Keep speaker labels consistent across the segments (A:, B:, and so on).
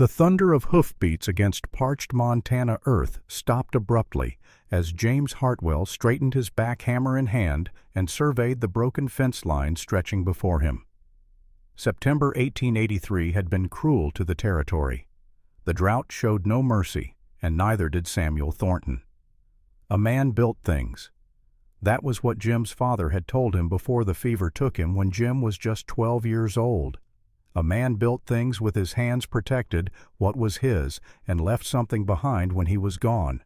A: The thunder of hoofbeats against parched Montana earth stopped abruptly as James Hartwell straightened his back hammer in hand and surveyed the broken fence line stretching before him. September 1883 had been cruel to the territory. The drought showed no mercy, and neither did Samuel Thornton. A man built things. That was what Jim's father had told him before the fever took him when Jim was just 12 years old. A man built things with his hands protected what was his and left something behind when he was gone.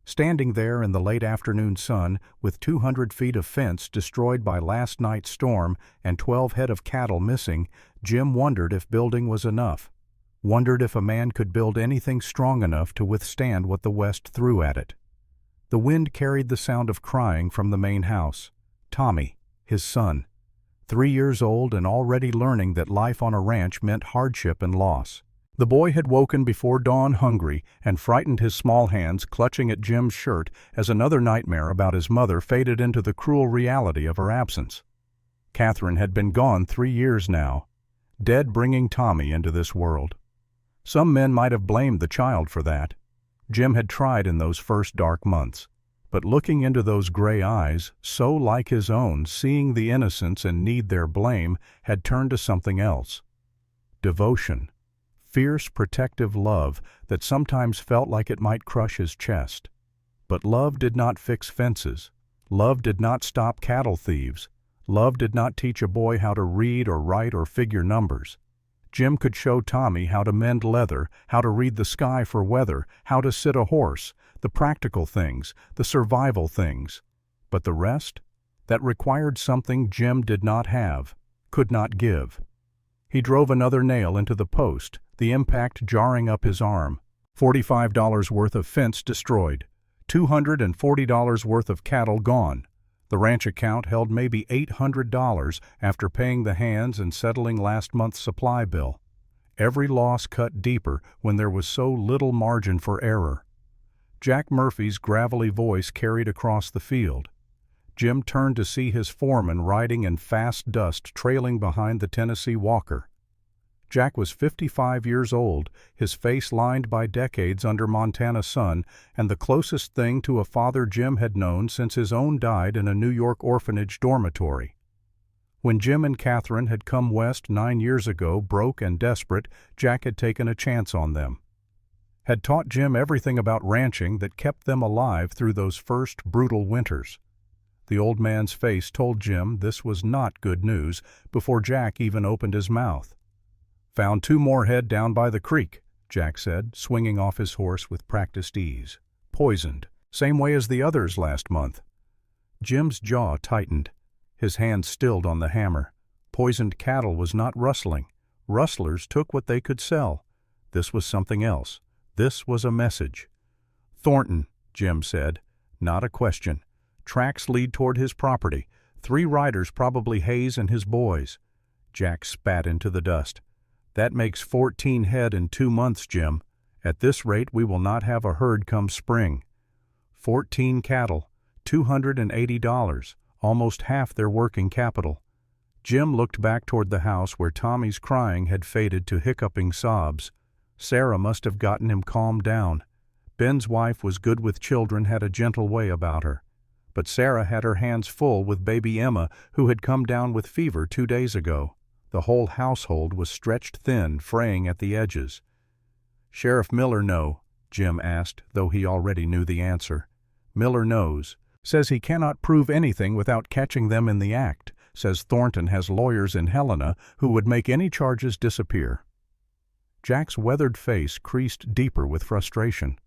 A: Standing there in the late afternoon sun with 200 feet of fence destroyed by last night's storm and 12 head of cattle missing, Jim wondered if building was enough. Wondered if a man could build anything strong enough to withstand what the West threw at it. The wind carried the sound of crying from the main house. Tommy, his son, 3 years old and already learning that life on a ranch meant hardship and loss. The boy had woken before dawn hungry and frightened, his small hands clutching at Jim's shirt as another nightmare about his mother faded into the cruel reality of her absence. Catherine had been gone 3 years now, dead, bringing Tommy into this world. Some men might have blamed the child for that. Jim had tried in those first dark months. But looking into those gray eyes, so like his own, seeing the innocence and need their blame, had turned to something else. Devotion. Fierce, protective love that sometimes felt like it might crush his chest. But love did not fix fences. Love did not stop cattle thieves. Love did not teach a boy how to read or write or figure numbers. Jim could show Tommy how to mend leather, how to read the sky for weather, how to sit a horse, the practical things, the survival things. But the rest? That required something Jim did not have, could not give. He drove another nail into the post, the impact jarring up his arm. $45 worth of fence destroyed. $240 worth of cattle gone. The ranch account held maybe $800 after paying the hands and settling last month's supply bill. Every loss cut deeper when there was so little margin for error. Jack Murphy's gravelly voice carried across the field. Jim turned to see his foreman riding in fast dust trailing behind the Tennessee Walker. Jack was 55 years old, his face lined by decades under Montana sun, and the closest thing to a father Jim had known since his own died in a New York orphanage dormitory. When Jim and Catherine had come west 9 years ago, broke and desperate, Jack had taken a chance on them. Had taught Jim everything about ranching that kept them alive through those first brutal winters. The old man's face told Jim this was not good news before Jack even opened his mouth. "Found 2 more head down by the creek," Jack said, swinging off his horse with practiced ease. "Poisoned, same way as the others last month." Jim's jaw tightened. His hand stilled on the hammer. Poisoned cattle was not rustling. Rustlers took what they could sell. This was something else. This was a message. "Thornton," Jim said. "Not a question. Tracks lead toward his property. 3 riders, probably Hayes and his boys." Jack spat into the dust. "That makes 14 head in 2 months, Jim. At this rate we will not have a herd come spring. 14 cattle, $280, almost half their working capital." Jim looked back toward the house where Tommy's crying had faded to hiccuping sobs. Sarah must have gotten him calmed down. Ben's wife was good with children, had a gentle way about her. But Sarah had her hands full with baby Emma, who had come down with fever 2 days ago. The whole household was stretched thin, fraying at the edges. "Sheriff Miller know?" Jim asked, though he already knew the answer. "Miller knows. Says he cannot prove anything without catching them in the act. Says Thornton has lawyers in Helena who would make any charges disappear." Jack's weathered face creased deeper with frustration.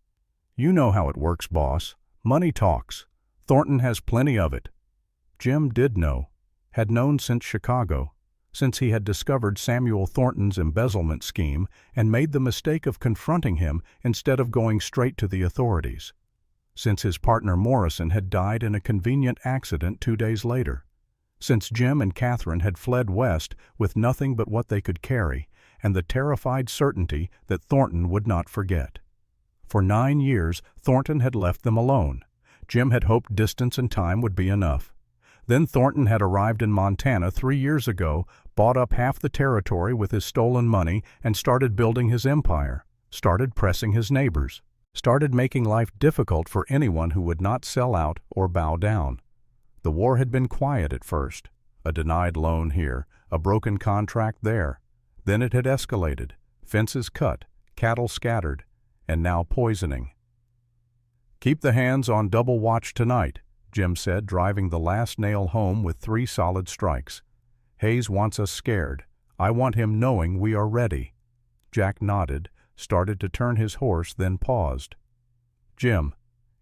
A: "You know how it works, boss. Money talks. Thornton has plenty of it." Jim did know, had known since Chicago, since he had discovered Samuel Thornton's embezzlement scheme and made the mistake of confronting him instead of going straight to the authorities. Since his partner Morrison had died in a convenient accident 2 days later. Since Jim and Catherine had fled west with nothing but what they could carry, and the terrified certainty that Thornton would not forget. For 9 years, Thornton had left them alone. Jim had hoped distance and time would be enough. Then Thornton had arrived in Montana 3 years ago, bought up half the territory with his stolen money, and started building his empire, started pressing his neighbors, started making life difficult for anyone who would not sell out or bow down. The war had been quiet at first, a denied loan here, a broken contract there. Then it had escalated, fences cut, cattle scattered, and now poisoning. "Keep the hands on double watch tonight," Jim said, driving the last nail home with 3 solid strikes. "Hayes wants us scared. I want him knowing we are ready." Jack nodded, started to turn his horse, then paused. "Jim,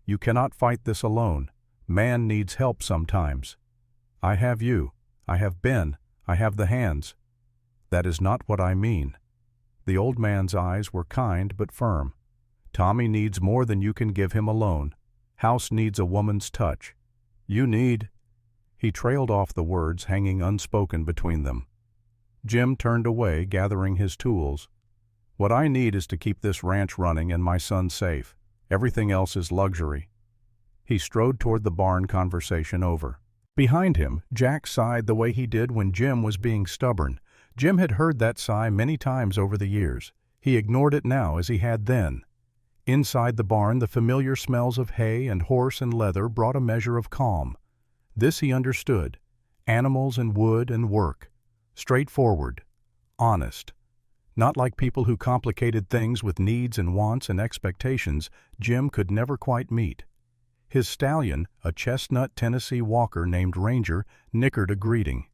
A: you cannot fight this alone. Man needs help sometimes. I have you. I have Ben. I have the hands." "That is not what I mean." The old man's eyes were kind but firm. "Tommy needs more than you can give him alone. House needs a woman's touch. You need—" He trailed off the words hanging unspoken between them. Jim turned away, gathering his tools. "What I need is to keep this ranch running and my son safe. Everything else is luxury." He strode toward the barn, conversation over. Behind him, Jack sighed the way he did when Jim was being stubborn. Jim had heard that sigh many times over the years. He ignored it now as he had then. Inside the barn, the familiar smells of hay and horse and leather brought a measure of calm. This he understood. Animals and wood and work. Straightforward. Honest. Not like people who complicated things with needs and wants and expectations Jim could never quite meet. His stallion, a chestnut Tennessee walker named Ranger, nickered a greeting.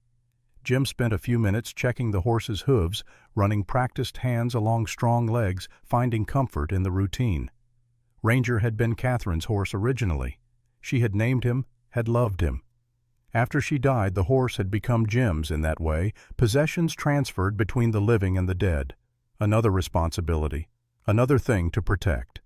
A: Jim spent a few minutes checking the horse's hooves, running practiced hands along strong legs, finding comfort in the routine. Ranger had been Catherine's horse originally. She had named him, had loved him. After she died, the horse had become Jim's in that way, possessions transferred between the living and the dead. Another responsibility, another thing to protect.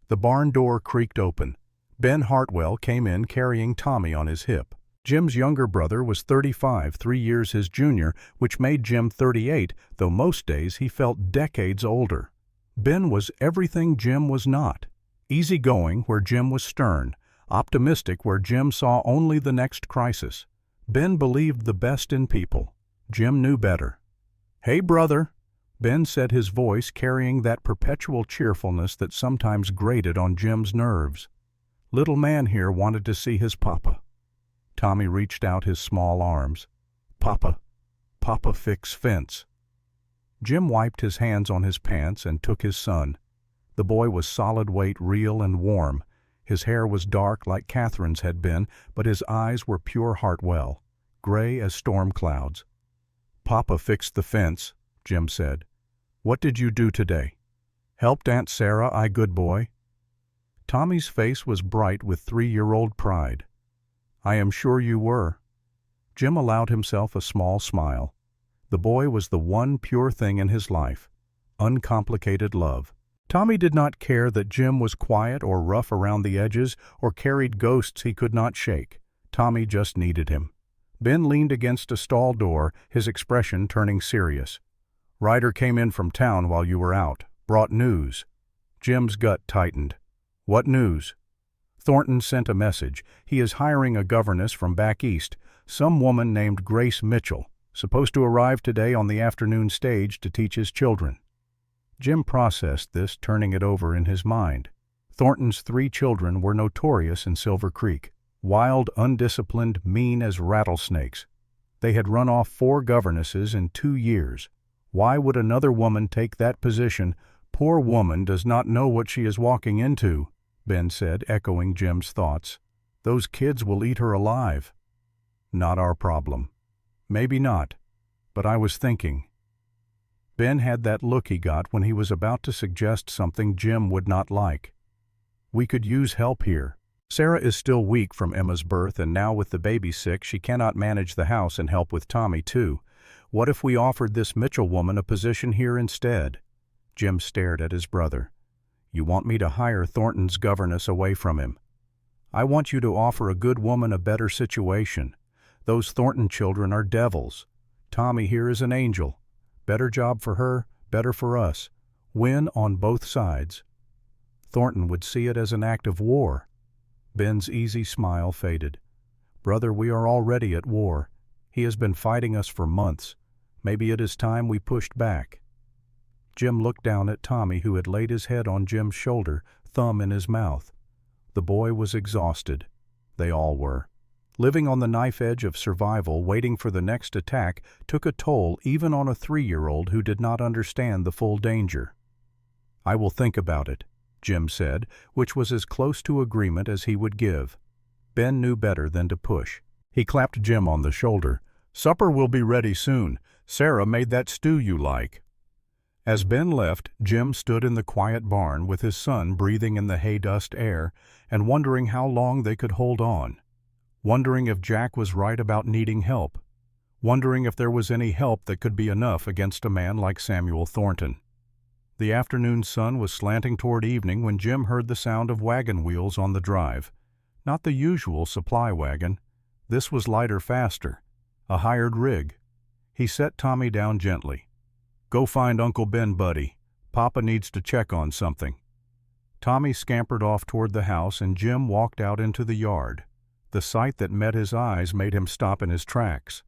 A: The barn door creaked open. Ben Hartwell came in carrying Tommy on his hip. Jim's younger brother was 35, 3 years his junior, which made Jim 38, though most days he felt decades older. Ben was everything Jim was not. Easygoing where Jim was stern, optimistic where Jim saw only the next crisis. Ben believed the best in people. Jim knew better. "Hey, brother," Ben said, his voice carrying that perpetual cheerfulness that sometimes grated on Jim's nerves. "Little man here wanted to see his papa." Tommy reached out his small arms. "Papa, Papa fix fence." Jim wiped his hands on his pants and took his son. The boy was solid weight, real and warm. His hair was dark like Catherine's had been, but his eyes were pure Hartwell, gray as storm clouds. "Papa fixed the fence," Jim said. "What did you do today?" "Helped Aunt Sarah, I good boy." Tommy's face was bright with 3-year-old pride. "I am sure you were." Jim allowed himself a small smile. The boy was the one pure thing in his life, uncomplicated love. Tommy did not care that Jim was quiet or rough around the edges or carried ghosts he could not shake. Tommy just needed him. Ben leaned against a stall door, his expression turning serious. "Ryder came in from town while you were out, brought news." Jim's gut tightened. "What news?" "Thornton sent a message. He is hiring a governess from back east, some woman named Grace Mitchell, supposed to arrive today on the afternoon stage to teach his children." Jim processed this, turning it over in his mind. Thornton's 3 children were notorious in Silver Creek. Wild, undisciplined, mean as rattlesnakes. They had run off 4 governesses in 2 years. Why would another woman take that position? "Poor woman does not know what she is walking into," Ben said, echoing Jim's thoughts. "Those kids will eat her alive." "Not our problem." "Maybe not, but I was thinking." Ben had that look he got when he was about to suggest something Jim would not like. "We could use help here. Sarah is still weak from Emma's birth, and now with the baby sick she cannot manage the house and help with Tommy too. What if we offered this Mitchell woman a position here instead?" Jim stared at his brother. "You want me to hire Thornton's governess away from him?" "I want you to offer a good woman a better situation. Those Thornton children are devils. Tommy here is an angel. Better job for her, better for us. Win on both sides." "Thornton would see it as an act of war." Ben's easy smile faded. "Brother, we are already at war. He has been fighting us for months. Maybe it is time we pushed back." Jim looked down at Tommy, who had laid his head on Jim's shoulder, thumb in his mouth. The boy was exhausted. They all were. Living on the knife edge of survival, waiting for the next attack, took a toll even on a 3-year-old who did not understand the full danger. "I will think about it," Jim said, which was as close to agreement as he would give. Ben knew better than to push. He clapped Jim on the shoulder. "Supper will be ready soon. Sarah made that stew you like." As Ben left, Jim stood in the quiet barn with his son breathing in the hay-dust air and wondering how long they could hold on. Wondering if Jack was right about needing help. Wondering if there was any help that could be enough against a man like Samuel Thornton. The afternoon sun was slanting toward evening when Jim heard the sound of wagon wheels on the drive. Not the usual supply wagon. This was lighter, faster. A hired rig. He set Tommy down gently. "Go find Uncle Ben, buddy. Papa needs to check on something." Tommy scampered off toward the house and Jim walked out into the yard. The sight that met his eyes made him stop in his tracks.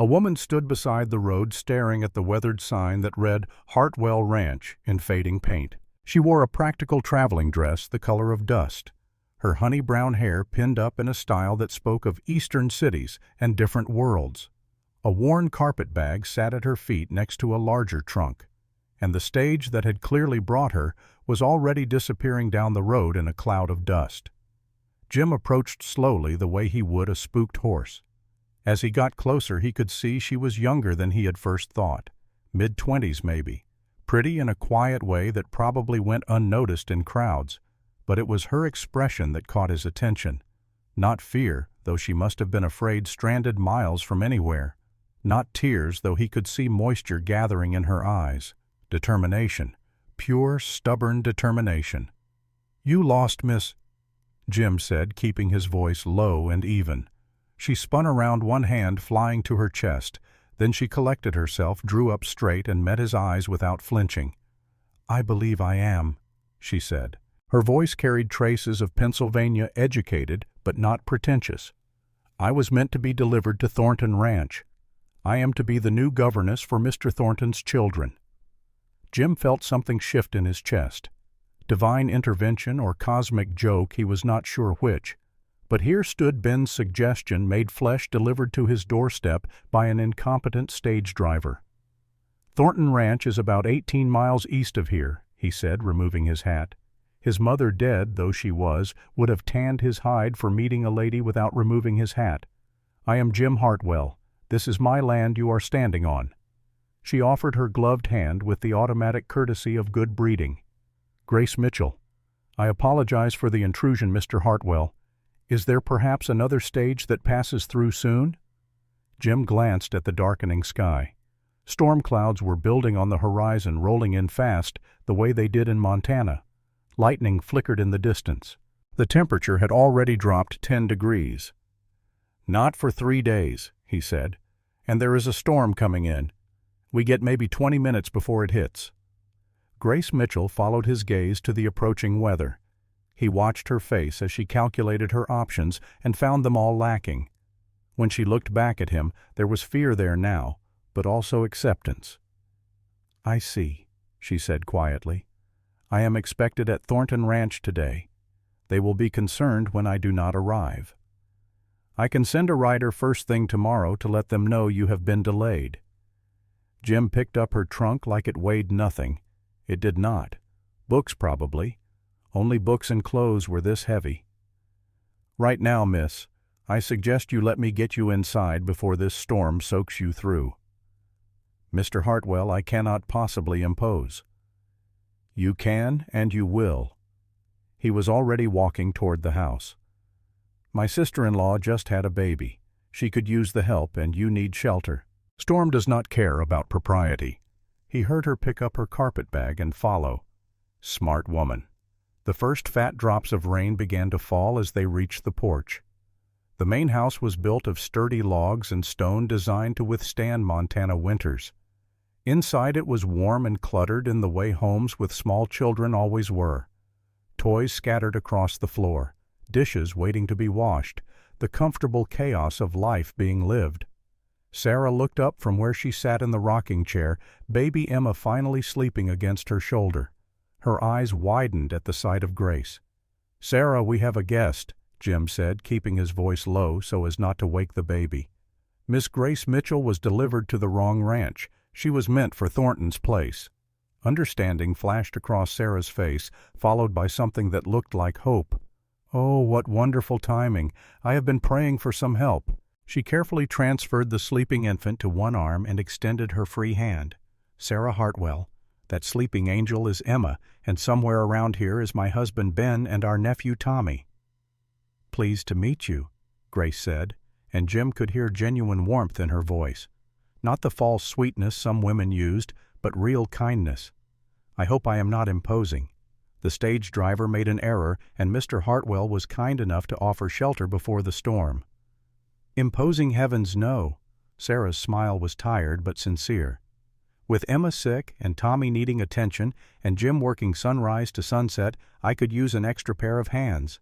A: A woman stood beside the road staring at the weathered sign that read Hartwell Ranch in fading paint. She wore a practical traveling dress the color of dust, her honey-brown hair pinned up in a style that spoke of eastern cities and different worlds. A worn carpet bag sat at her feet next to a larger trunk, and the stage that had clearly brought her was already disappearing down the road in a cloud of dust. Jim approached slowly the way he would a spooked horse. As he got closer, he could see she was younger than he had first thought, mid-20s maybe, pretty in a quiet way that probably went unnoticed in crowds, but it was her expression that caught his attention. Not fear, though she must have been afraid stranded miles from anywhere. Not tears, though he could see moisture gathering in her eyes. Determination. Pure, stubborn determination. "You lost Miss," Jim said, keeping his voice low and even. She spun around, one hand flying to her chest. Then she collected herself, drew up straight, and met his eyes without flinching. "I believe I am," she said. Her voice carried traces of Pennsylvania, educated but not pretentious. "I was meant to be delivered to Thornton Ranch. I am to be the new governess for Mr. Thornton's children." Jim felt something shift in his chest. Divine intervention or cosmic joke, he was not sure which. But here stood Ben's suggestion made flesh, delivered to his doorstep by an incompetent stage driver. "Thornton Ranch is about 18 miles east of here," he said, removing his hat. His mother, dead though she was, would have tanned his hide for meeting a lady without removing his hat. "I am Jim Hartwell. This is my land you are standing on." She offered her gloved hand with the automatic courtesy of good breeding. "Grace Mitchell. I apologize for the intrusion, Mr. Hartwell. Is there perhaps another stage that passes through soon?" Jim glanced at the darkening sky. Storm clouds were building on the horizon, rolling in fast, the way they did in Montana. Lightning flickered in the distance. The temperature had already dropped 10 degrees. "Not for 3 days," he said. "And there is a storm coming in. We get maybe 20 minutes before it hits." Grace Mitchell followed his gaze to the approaching weather. He watched her face as she calculated her options and found them all lacking. When she looked back at him, there was fear there now, but also acceptance. "I see," she said quietly. "I am expected at Thornton Ranch today. They will be concerned when I do not arrive. I can send a rider first thing tomorrow to let them know you have been delayed." Jim picked up her trunk like it weighed nothing. It did not. Books, probably. Only books and clothes were this heavy. "Right now, miss, I suggest you let me get you inside before this storm soaks you through." "Mr. Hartwell, I cannot possibly impose." "You can and you will." He was already walking toward the house. "My sister-in-law just had a baby. She could use the help, and you need shelter. Storm does not care about propriety." He heard her pick up her carpet bag and follow. Smart woman. The first fat drops of rain began to fall as they reached the porch. The main house was built of sturdy logs and stone designed to withstand Montana winters. Inside it was warm and cluttered in the way homes with small children always were. Toys scattered across the floor, dishes waiting to be washed, the comfortable chaos of life being lived. Sarah looked up from where she sat in the rocking chair, baby Emma finally sleeping against her shoulder. Her eyes widened at the sight of Grace. "Sarah, we have a guest," Jim said, keeping his voice low so as not to wake the baby. "Miss Grace Mitchell was delivered to the wrong ranch. She was meant for Thornton's place." Understanding flashed across Sarah's face, followed by something that looked like hope. "Oh, what wonderful timing. I have been praying for some help." She carefully transferred the sleeping infant to one arm and extended her free hand. "Sarah Hartwell, that sleeping angel is Emma, and somewhere around here is my husband Ben and our nephew Tommy." "Pleased to meet you," Grace said, and Jim could hear genuine warmth in her voice. Not the false sweetness some women used, but real kindness. "I hope I am not imposing. The stage driver made an error, and Mr. Hartwell was kind enough to offer shelter before the storm." "Imposing, heavens, no." Sarah's smile was tired but sincere. "With Emma sick and Tommy needing attention and Jim working sunrise to sunset, I could use an extra pair of hands.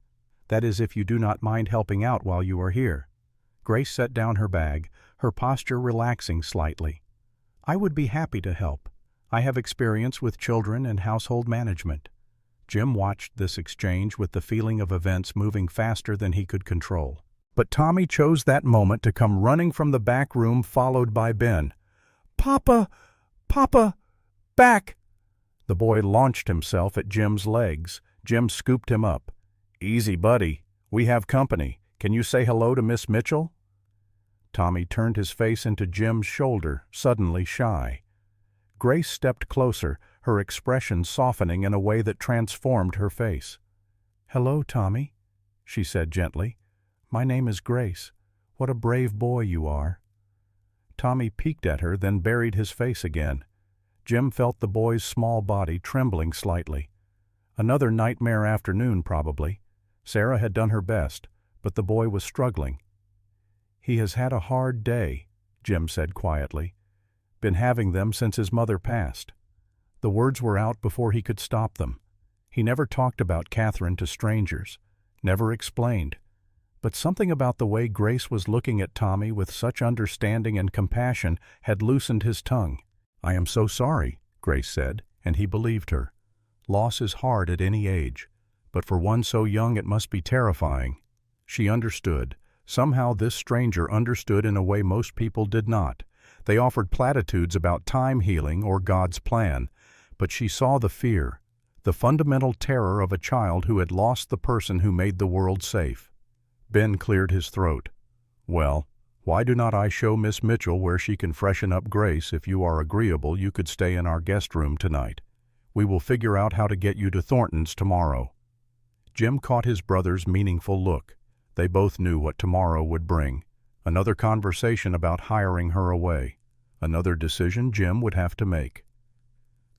A: That is, if you do not mind helping out while you are here." Grace set down her bag, her posture relaxing slightly. "I would be happy to help. I have experience with children and household management." Jim watched this exchange with the feeling of events moving faster than he could control. But Tommy chose that moment to come running from the back room, followed by Ben. "Papa! Papa! Back!" The boy launched himself at Jim's legs. Jim scooped him up. "Easy, buddy. We have company. Can you say hello to Miss Mitchell?" Tommy turned his face into Jim's shoulder, suddenly shy. Grace stepped closer, her expression softening in a way that transformed her face. "Hello, Tommy," she said gently. "My name is Grace. What a brave boy you are." Tommy peeked at her, then buried his face again. Jim felt the boy's small body trembling slightly. Another nightmare afternoon, probably. Sarah had done her best, but the boy was struggling. "He has had a hard day," Jim said quietly. "Been having them since his mother passed." The words were out before he could stop them. He never talked about Catherine to strangers, never explained. But something about the way Grace was looking at Tommy with such understanding and compassion had loosened his tongue. "I am so sorry," Grace said, and he believed her. Loss is hard at any age, but for one so young it must be terrifying. She understood. Somehow this stranger understood in a way most people did not. They offered platitudes about time healing or God's plan, but she saw the fear, the fundamental terror of a child who had lost the person who made the world safe. Ben cleared his throat. "Well, why do not I show Miss Mitchell where she can freshen up Grace? If you are agreeable, you could stay in our guest room tonight. We will figure out how to get you to Thornton's tomorrow." Jim caught his brother's meaningful look. They both knew what tomorrow would bring. Another conversation about hiring her away. Another decision Jim would have to make.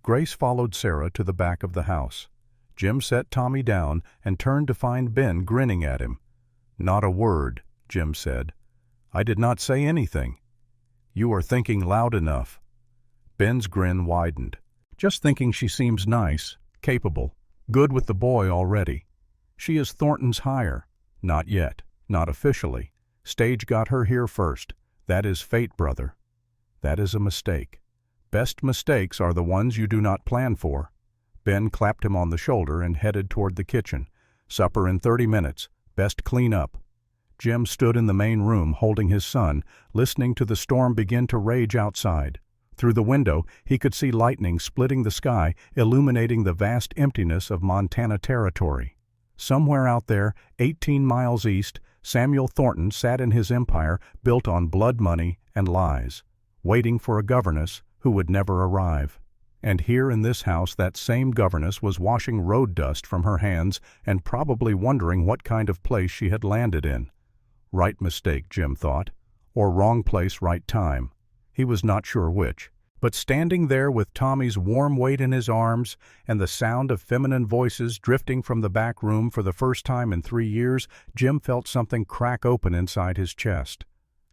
A: Grace followed Sarah to the back of the house. Jim set Tommy down and turned to find Ben grinning at him. "Not a word," Jim said. "I did not say anything." "You are thinking loud enough." Ben's grin widened. "Just thinking she seems nice, capable, good with the boy already. She is Thornton's hire." "Not yet. Not officially. Stage got her here first. That is fate, brother." "That is a mistake. Best mistakes are the ones you do not plan for." Ben clapped him on the shoulder and headed toward the kitchen. "Supper in 30 minutes. Best clean up." Jim stood in the main room holding his son, listening to the storm begin to rage outside. Through the window, he could see lightning splitting the sky, illuminating the vast emptiness of Montana territory. Somewhere out there, 18 miles east, Samuel Thornton sat in his empire built on blood money and lies, waiting for a governess who would never arrive. And here in this house that same governess was washing road dust from her hands and probably wondering what kind of place she had landed in. Right mistake, Jim thought, or wrong place, right time. He was not sure which. But standing there with Tommy's warm weight in his arms and the sound of feminine voices drifting from the back room for the first time in 3 years, Jim felt something crack open inside his chest.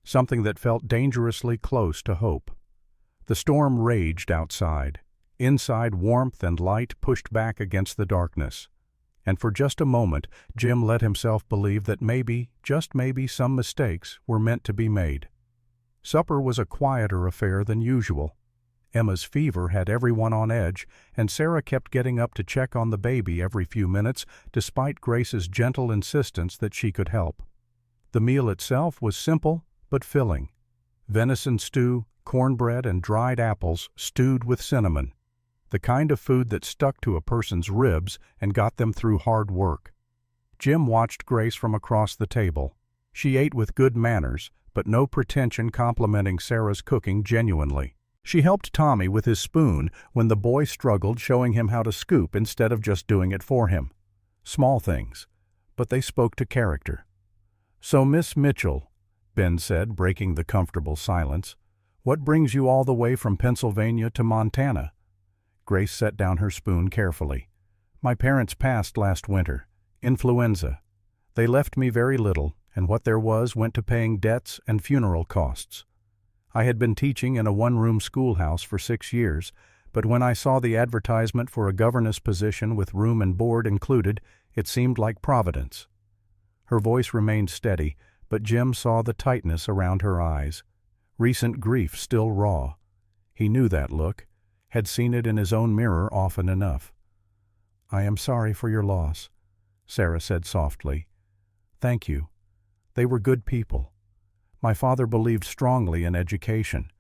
A: Something that felt dangerously close to hope. The storm raged outside. Inside, warmth and light pushed back against the darkness. and for just a moment Jim let himself believe that maybe, just maybe, some mistakes were meant to be made. Supper was a quieter affair than usual. Emma's fever had everyone on edge, and Sarah kept getting up to check on the baby every few minutes, despite Grace's gentle insistence that she could help. The meal itself was simple but filling. Venison stew, cornbread, and dried apples stewed with cinnamon. The kind of food that stuck to a person's ribs and got them through hard work. Jim watched Grace from across the table. She ate with good manners, but no pretension, complimenting Sarah's cooking genuinely. She helped Tommy with his spoon when the boy struggled, showing him how to scoop instead of just doing it for him. Small things, but they spoke to character. "So, Miss Mitchell," Ben said, breaking the comfortable silence, "what brings you all the way from Pennsylvania to Montana?" Grace set down her spoon carefully. "My parents passed last winter. Influenza. They left me very little, and what there was went to paying debts and funeral costs. I had been teaching in a one-room schoolhouse for 6 years, but when I saw the advertisement for a governess position with room and board included, it seemed like Providence." Her voice remained steady, but Jim saw the tightness around her eyes. Recent grief still raw. He knew that look, had seen it in his own mirror often enough. "I am sorry for your loss," Sarah said softly. "Thank you. They were good people. My father believed strongly in education,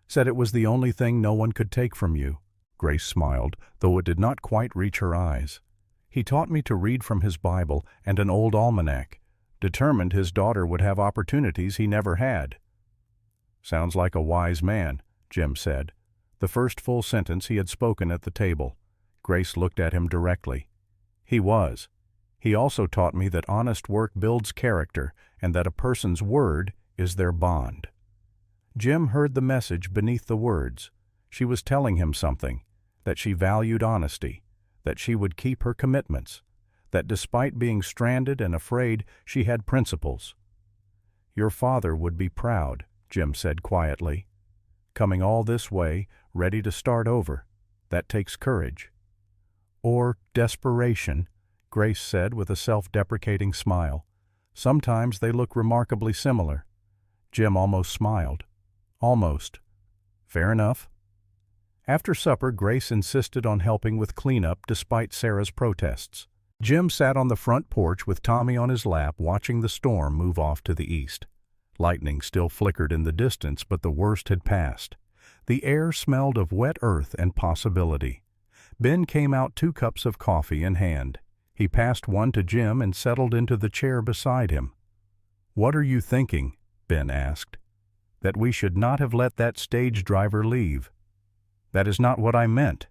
A: said it was the only thing no one could take from you." Grace smiled, though it did not quite reach her eyes. "He taught me to read from his Bible and an old almanac, determined his daughter would have opportunities he never had." "Sounds like a wise man," Jim said, the first full sentence he had spoken at the table. Grace looked at him directly. "He was. He also taught me that honest work builds character and that a person's word is their bond." Jim heard the message beneath the words. She was telling him something, that she valued honesty, that she would keep her commitments, that despite being stranded and afraid, she had principles. "Your father would be proud," Jim said quietly. "Coming all this way, ready to start over, that takes courage." "Or desperation," Grace said with a self-deprecating smile. "Sometimes they look remarkably similar." Jim almost smiled. "Almost. Fair enough." After supper, Grace insisted on helping with cleanup despite Sarah's protests. Jim sat on the front porch with Tommy on his lap, watching the storm move off to the east. Lightning still flickered in the distance, but the worst had passed. The air smelled of wet earth and possibility. Ben came out, 2 cups of coffee in hand. He passed one to Jim and settled into the chair beside him. "What are you thinking?" Ben asked. "That we should not have let that stage driver leave." "That is not what I meant."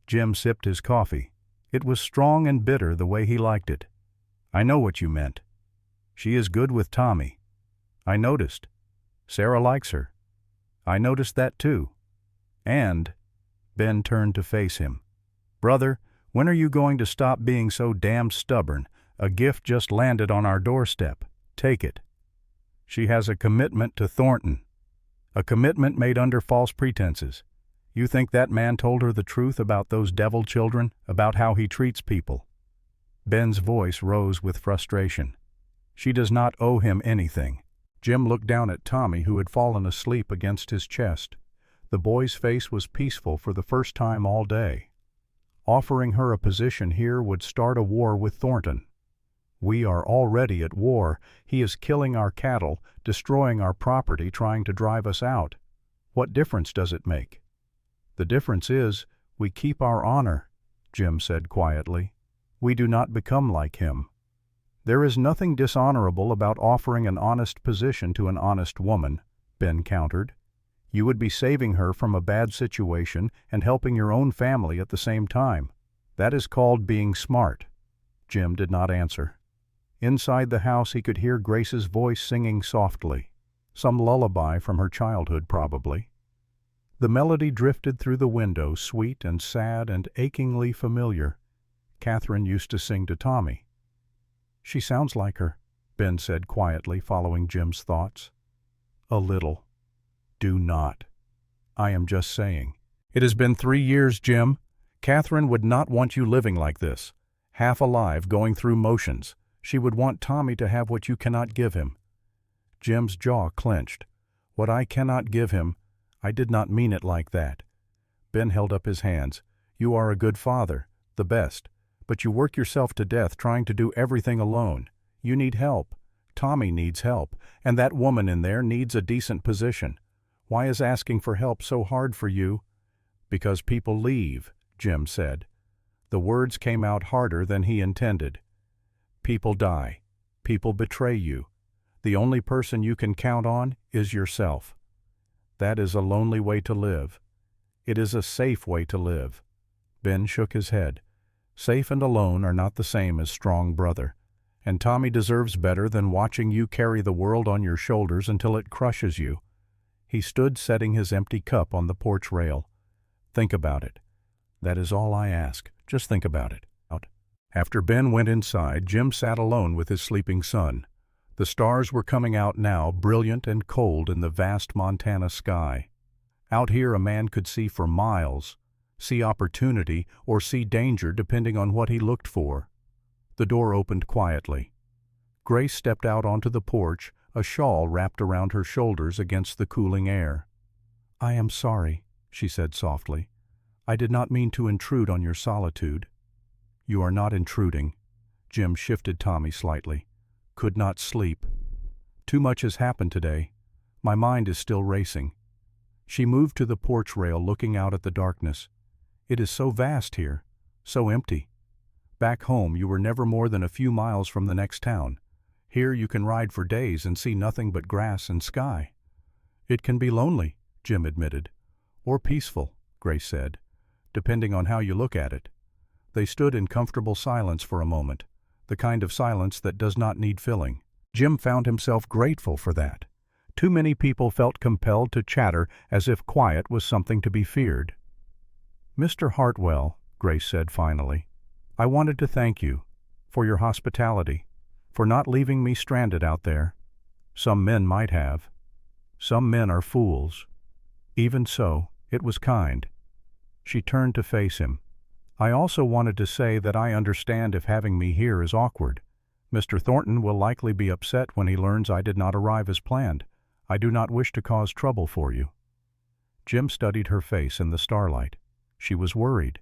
A: Jim sipped his coffee. It was strong and bitter the way he liked it. "I know what you meant. She is good with Tommy. I noticed. Sarah likes her. I noticed that too. And—" Ben turned to face him. "Brother, when are you going to stop being so damned stubborn? A gift just landed on our doorstep. Take it." "She has a commitment to Thornton. A commitment made under false pretenses. You think that man told her the truth about those devil children, about how he treats people?" Ben's voice rose with frustration. "She does not owe him anything." Jim looked down at Tommy, who had fallen asleep against his chest. The boy's face was peaceful for the first time all day. Offering her a position here would start a war with Thornton. "We are already at war. He is killing our cattle, destroying our property, trying to drive us out. What difference does it make?" "The difference is, we keep our honor," Jim said quietly. "We do not become like him." "There is nothing dishonorable about offering an honest position to an honest woman," Ben countered. "You would be saving her from a bad situation and helping your own family at the same time. That is called being smart." Jim did not answer. Inside the house he could hear Grace's voice singing softly. Some lullaby from her childhood, probably. The melody drifted through the window, sweet and sad and achingly familiar. Catherine used to sing to Tommy. "She sounds like her," Ben said quietly, following Jim's thoughts. "A little. Do not. I am just saying. It has been 3 years, Jim. Catherine would not want you living like this. half alive, going through motions. She would want Tommy to have what you cannot give him. Jim's jaw clenched. What I cannot give him, I did not mean it like that. Ben held up his hands. You are a good father, the best, but you work yourself to death trying to do everything alone. You need help. Tommy needs help, and that woman in there needs a decent position. Why is asking for help so hard for you? Because people leave, Jim said. The words came out harder than he intended. People die. People betray you. The only person you can count on is yourself. That is a lonely way to live. It is a safe way to live. Ben shook his head. Safe and alone are not the same as strong brother, and Tommy deserves better than watching you carry the world on your shoulders until it crushes you. He stood setting his empty cup on the porch rail. Think about it. That is all I ask. Just think about it. After Ben went inside, Jim sat alone with his sleeping son. The stars were coming out now, brilliant and cold in the vast Montana sky. Out here a man could see for miles, see opportunity or see danger depending on what he looked for. The door opened quietly. Grace stepped out onto the porch, a shawl wrapped around her shoulders against the cooling air. I am sorry, she said softly. I did not mean to intrude on your solitude. You are not intruding. Jim shifted Tommy slightly. Could not sleep. Too much has happened today. My mind is still racing. She moved to the porch rail, looking out at the darkness. It is so vast here, so empty. Back home you were never more than a few miles from the next town. Here you can ride for days and see nothing but grass and sky. It can be lonely, Jim admitted. Or peaceful, Grace said, depending on how you look at it. They stood in comfortable silence for a moment, the kind of silence that does not need filling. Jim found himself grateful for that. Too many people felt compelled to chatter as if quiet was something to be feared. Mr. Hartwell, Grace said finally, I wanted to thank you for your hospitality, for not leaving me stranded out there. Some men might have. Some men are fools. Even so, it was kind. She turned to face him. I also wanted to say that I understand if having me here is awkward. Mr. Thornton will likely be upset when he learns I did not arrive as planned. I do not wish to cause trouble for you. Jim studied her face in the starlight. She was worried,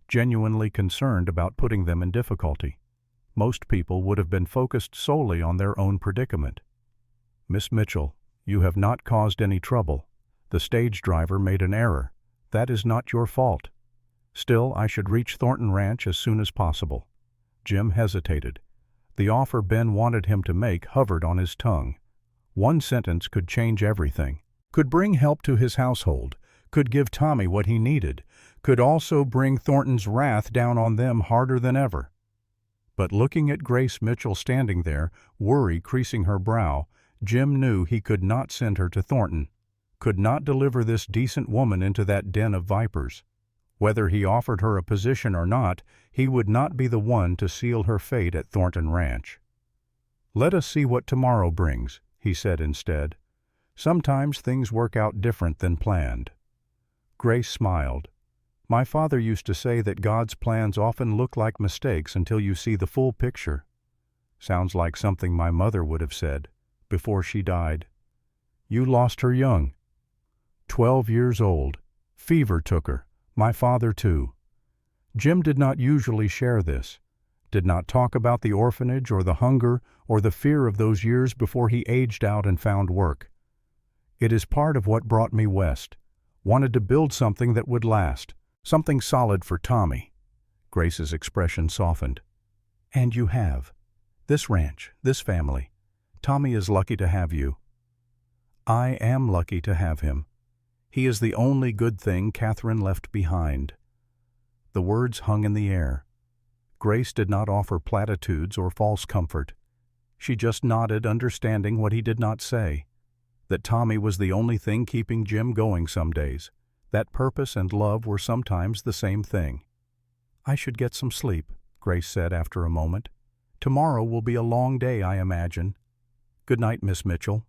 A: genuinely concerned about putting them in difficulty. Most people would have been focused solely on their own predicament. Miss Mitchell, you have not caused any trouble. The stage driver made an error. That is not your fault. Still, I should reach Thornton Ranch as soon as possible. Jim hesitated. The offer Ben wanted him to make hovered on his tongue. One sentence could change everything. Could bring help to his household. Could give Tommy what he needed. Could also bring Thornton's wrath down on them harder than ever. But looking at Grace Mitchell standing there, worry creasing her brow, Jim knew he could not send her to Thornton. Could not deliver this decent woman into that den of vipers. Whether he offered her a position or not, he would not be the one to seal her fate at Thornton Ranch. Let us see what tomorrow brings, he said instead. Sometimes things work out different than planned. Grace smiled. My father used to say that God's plans often look like mistakes until you see the full picture. Sounds like something my mother would have said before she died. You lost her young. 12 years old. Fever took her. My father too. Jim did not usually share this, did not talk about the orphanage or the hunger or the fear of those years before he aged out and found work. It is part of what brought me west. Wanted to build something that would last, something solid for Tommy. Grace's expression softened. And you have. This ranch, this family. Tommy is lucky to have you. I am lucky to have him. He is the only good thing Catherine left behind. The words hung in the air. Grace did not offer platitudes or false comfort. She just nodded, understanding what he did not say. That Tommy was the only thing keeping Jim going some days. That purpose and love were sometimes the same thing. I should get some sleep, Grace said after a moment. Tomorrow will be a long day, I imagine. Good night, Miss Mitchell.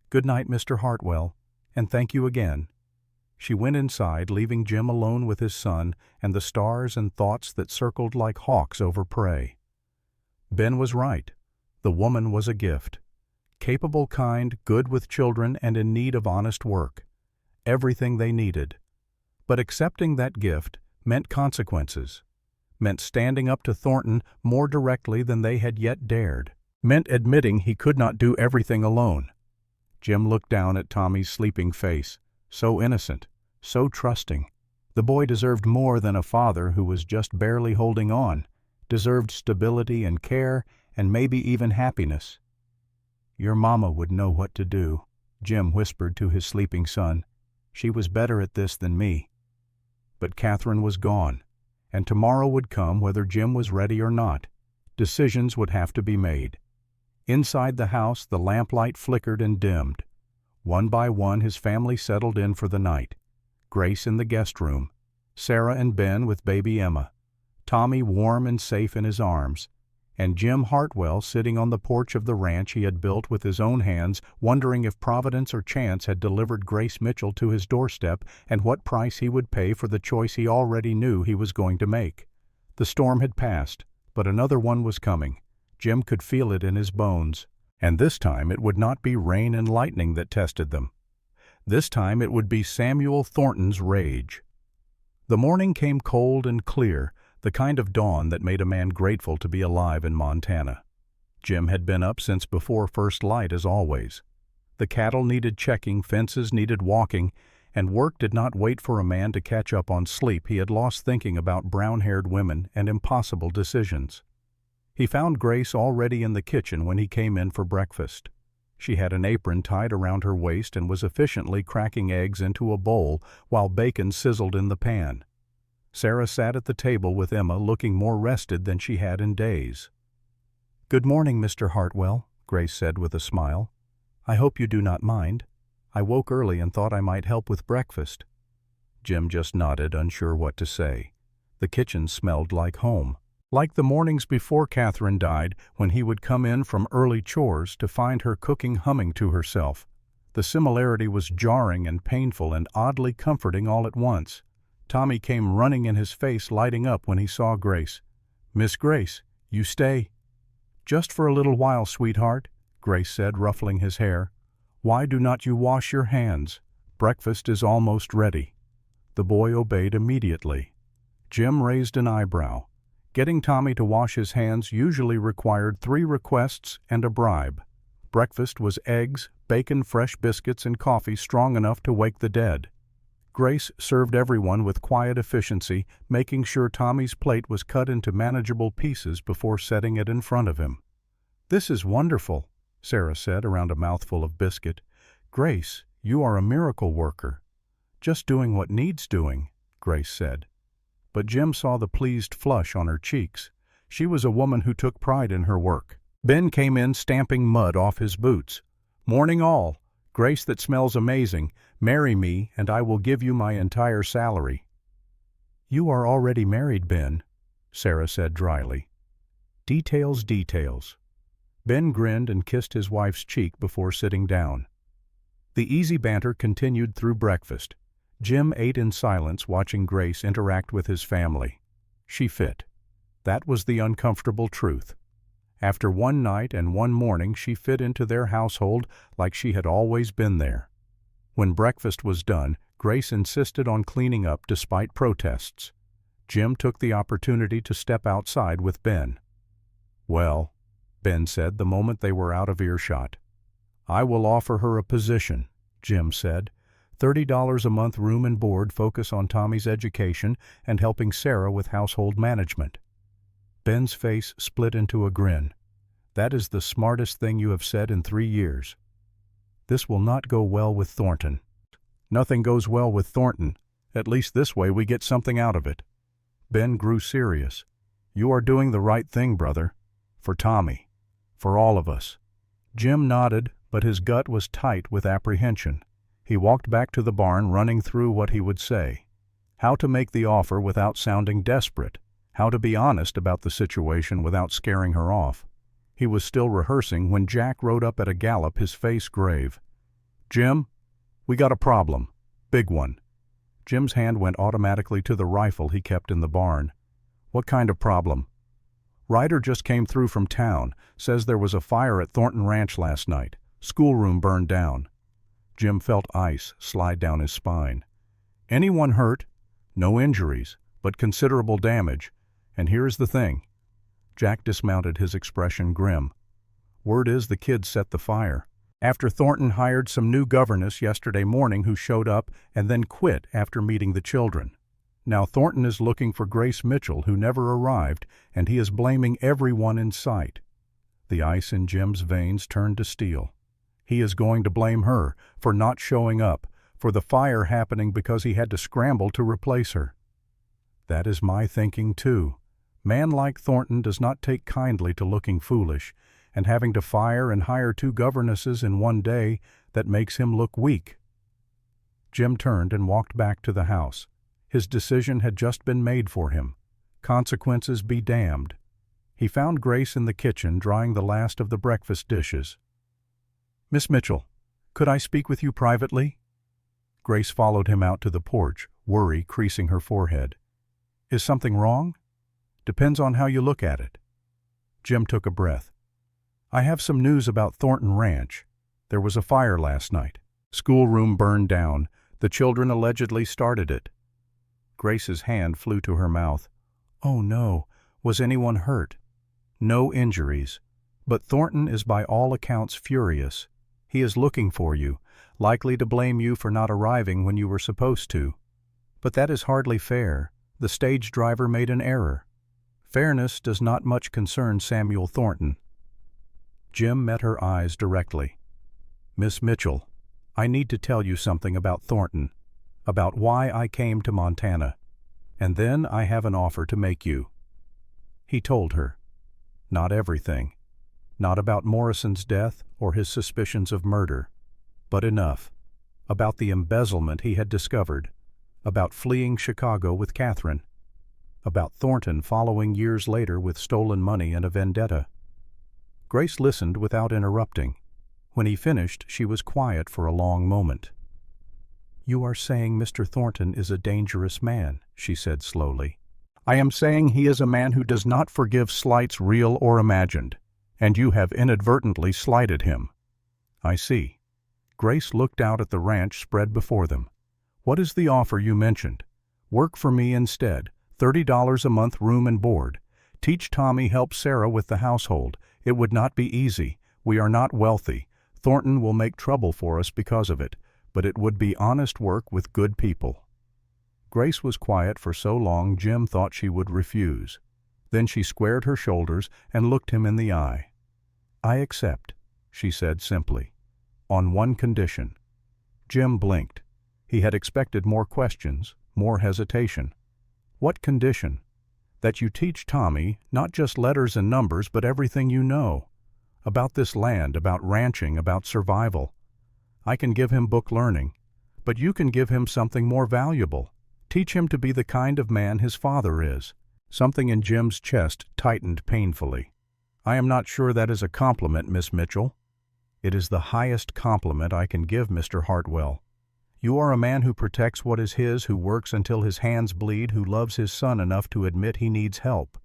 A: Good night, Mr. Hartwell. And thank you again. She went inside, leaving Jim alone with his son and the stars and thoughts that circled like hawks over prey. Ben was right. The woman was a gift. Capable, kind, good with children, and in need of honest work. Everything they needed. But accepting that gift meant consequences. Meant standing up to Thornton more directly than they had yet dared. Meant admitting he could not do everything alone. Jim looked down at Tommy's sleeping face. So innocent, so trusting. The boy deserved more than a father who was just barely holding on. Deserved stability and care, and maybe even happiness. "Your mama would know what to do," Jim whispered to his sleeping son. "She was better at this than me." But Catherine was gone, and tomorrow would come whether Jim was ready or not. Decisions would have to be made. Inside the house, the lamplight flickered and dimmed. One by one, his family settled in for the night. Grace in the guest room, Sarah and Ben with baby Emma, Tommy warm and safe in his arms, and Jim Hartwell sitting on the porch of the ranch he had built with his own hands, wondering if Providence or chance had delivered Grace Mitchell to his doorstep and what price he would pay for the choice he already knew he was going to make. The storm had passed, but another one was coming. Jim could feel it in his bones. And this time it would not be rain and lightning that tested them. This time it would be Samuel Thornton's rage. The morning came cold and clear, the kind of dawn that made a man grateful to be alive in Montana. Jim had been up since before first light as always. The cattle needed checking, fences needed walking, and work did not wait for a man to catch up on sleep he had lost thinking about brown-haired women and impossible decisions. He found Grace already in the kitchen when he came in for breakfast. She had an apron tied around her waist and was efficiently cracking eggs into a bowl while bacon sizzled in the pan. Sarah sat at the table with Emma, looking more rested than she had in days. "Good morning, Mr. Hartwell," Grace said with a smile. "I hope you do not mind. I woke early and thought I might help with breakfast." Jim just nodded, unsure what to say. The kitchen smelled like home. Like the mornings before Catherine died, when he would come in from early chores to find her cooking, humming to herself. The similarity was jarring and painful and oddly comforting all at once. Tommy came running in his face, lighting up when he saw Grace. "Miss Grace, you stay?" "Just for a little while, sweetheart," Grace said, ruffling his hair. "Why do not you wash your hands? Breakfast is almost ready." The boy obeyed immediately. Jim raised an eyebrow. Getting Tommy to wash his hands usually required 3 requests and a bribe. Breakfast was eggs, bacon, fresh biscuits, and coffee strong enough to wake the dead. Grace served everyone with quiet efficiency, making sure Tommy's plate was cut into manageable pieces before setting it in front of him. "This is wonderful," Sarah said around a mouthful of biscuit. "Grace, you are a miracle worker." "Just doing what needs doing," Grace said. But Jim saw the pleased flush on her cheeks. She was a woman who took pride in her work. Ben came in stamping mud off his boots. "Morning all. Grace that smells amazing. Marry me, and I will give you my entire salary." "You are already married, Ben," Sarah said dryly. "Details, details." Ben grinned and kissed his wife's cheek before sitting down. The easy banter continued through breakfast. Jim ate in silence, watching Grace interact with his family. She fit. That was the uncomfortable truth. After one night and one morning, she fit into their household like she had always been there. When breakfast was done, Grace insisted on cleaning up despite protests. Jim took the opportunity to step outside with Ben. "Well," Ben said the moment they were out of earshot. "I will offer her a position," Jim said. $30 a month room and board, focus on Tommy's education and helping Sarah with household management. Ben's face split into a grin. "That is the smartest thing you have said in 3 years. This will not go well with Thornton." "Nothing goes well with Thornton. At least this way we get something out of it." Ben grew serious. "You are doing the right thing, brother. For Tommy. For all of us." Jim nodded, but his gut was tight with apprehension. He walked back to the barn, running through what he would say. How to make the offer without sounding desperate. How to be honest about the situation without scaring her off. He was still rehearsing when Jack rode up at a gallop, his face grave. "Jim, we got a problem. Big one. Jim's hand went automatically to the rifle he kept in the barn. "What kind of problem?" "Ryder just came through from town. Says there was a fire at Thornton Ranch last night. Schoolroom burned down." Jim felt ice slide down his spine. "Anyone hurt?" "No injuries, but considerable damage. And here's the thing." Jack dismounted, his expression grim. "Word is the kids set the fire. After Thornton hired some new governess yesterday morning who showed up and then quit after meeting the children. Now Thornton is looking for Grace Mitchell, who never arrived, and he is blaming everyone in sight." The ice in Jim's veins turned to steel. He is going to blame her for not showing up, for the fire happening because he had to scramble to replace her. That is my thinking too. Man like Thornton does not take kindly to looking foolish, and having to fire and hire 2 governesses in one day, that makes him look weak. Jim turned and walked back to the house. His decision had just been made for him. Consequences be damned. He found Grace in the kitchen drying the last of the breakfast dishes. "Miss Mitchell, could I speak with you privately?" Grace followed him out to the porch, worry creasing her forehead. "Is something wrong?" "Depends on how you look at it." Jim took a breath. "I have some news about Thornton Ranch. There was a fire last night. Schoolroom burned down. The children allegedly started it." Grace's hand flew to her mouth. "Oh no, was anyone hurt?" "No injuries. But Thornton is by all accounts furious. He is looking for you, likely to blame you for not arriving when you were supposed to. But that is hardly fair. The stage driver made an error. Fairness does not much concern Samuel Thornton." Jim met her eyes directly. "Miss Mitchell, I need to tell you something about Thornton, about why I came to Montana, and then I have an offer to make you." He told her. Not everything. Not about Morrison's death or his suspicions of murder, but enough. About the embezzlement he had discovered, about fleeing Chicago with Catherine, about Thornton following years later with stolen money and a vendetta. Grace listened without interrupting. When he finished, she was quiet for a long moment. "You are saying Mr. Thornton is a dangerous man," she said slowly. "I am saying he is a man who does not forgive slights real or imagined, and you have inadvertently slighted him." "I see." Grace looked out at the ranch spread before them. "What is the offer you mentioned?" "Work for me instead, $30 a month, room and board. Teach Tommy, help Sarah with the household. It would not be easy. We are not wealthy. Thornton will make trouble for us because of it, but it would be honest work with good people." Grace was quiet for so long Jim thought she would refuse. Then she squared her shoulders and looked him in the eye. "I accept," she said simply. "On one condition." Jim blinked. He had expected more questions, more hesitation. "What condition?" "That you teach Tommy not just letters and numbers, but everything you know. About this land, about ranching, about survival. I can give him book learning, but you can give him something more valuable. Teach him to be the kind of man his father is." Something in Jim's chest tightened painfully. "I am not sure that is a compliment, Miss Mitchell." "It is the highest compliment I can give, Mr. Hartwell. You are a man who protects what is his, who works until his hands bleed, who loves his son enough to admit he needs help.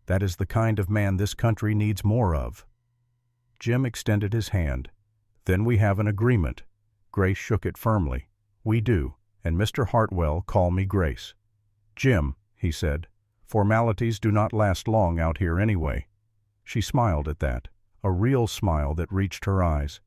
A: That is the kind of man this country needs more of." Jim extended his hand. "Then we have an agreement." Grace shook it firmly. "We do, and Mr. Hartwell, call me Grace." "Jim," he said, "formalities do not last long out here anyway." She smiled at that, a real smile that reached her eyes.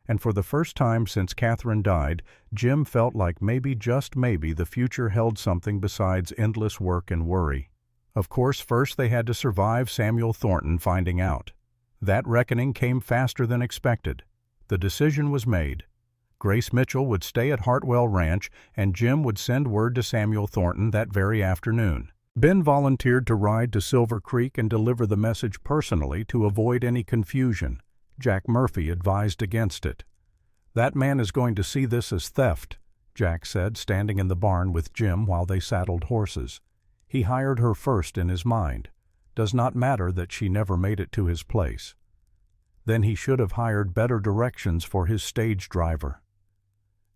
A: And for the first time since Catherine died, Jim felt like maybe, just maybe, the future held something besides endless work and worry. Of course, first they had to survive Samuel Thornton finding out. That reckoning came faster than expected. The decision was made. Grace Mitchell would stay at Hartwell Ranch, and Jim would send word to Samuel Thornton that very afternoon. Ben volunteered to ride to Silver Creek and deliver the message personally to avoid any confusion. Jack Murphy advised against it. "That man is going to see this as theft," Jack said, standing in the barn with Jim while they saddled horses. "He hired her first in his mind. Does not matter that she never made it to his place. Then he should have hired better directions for his stage driver."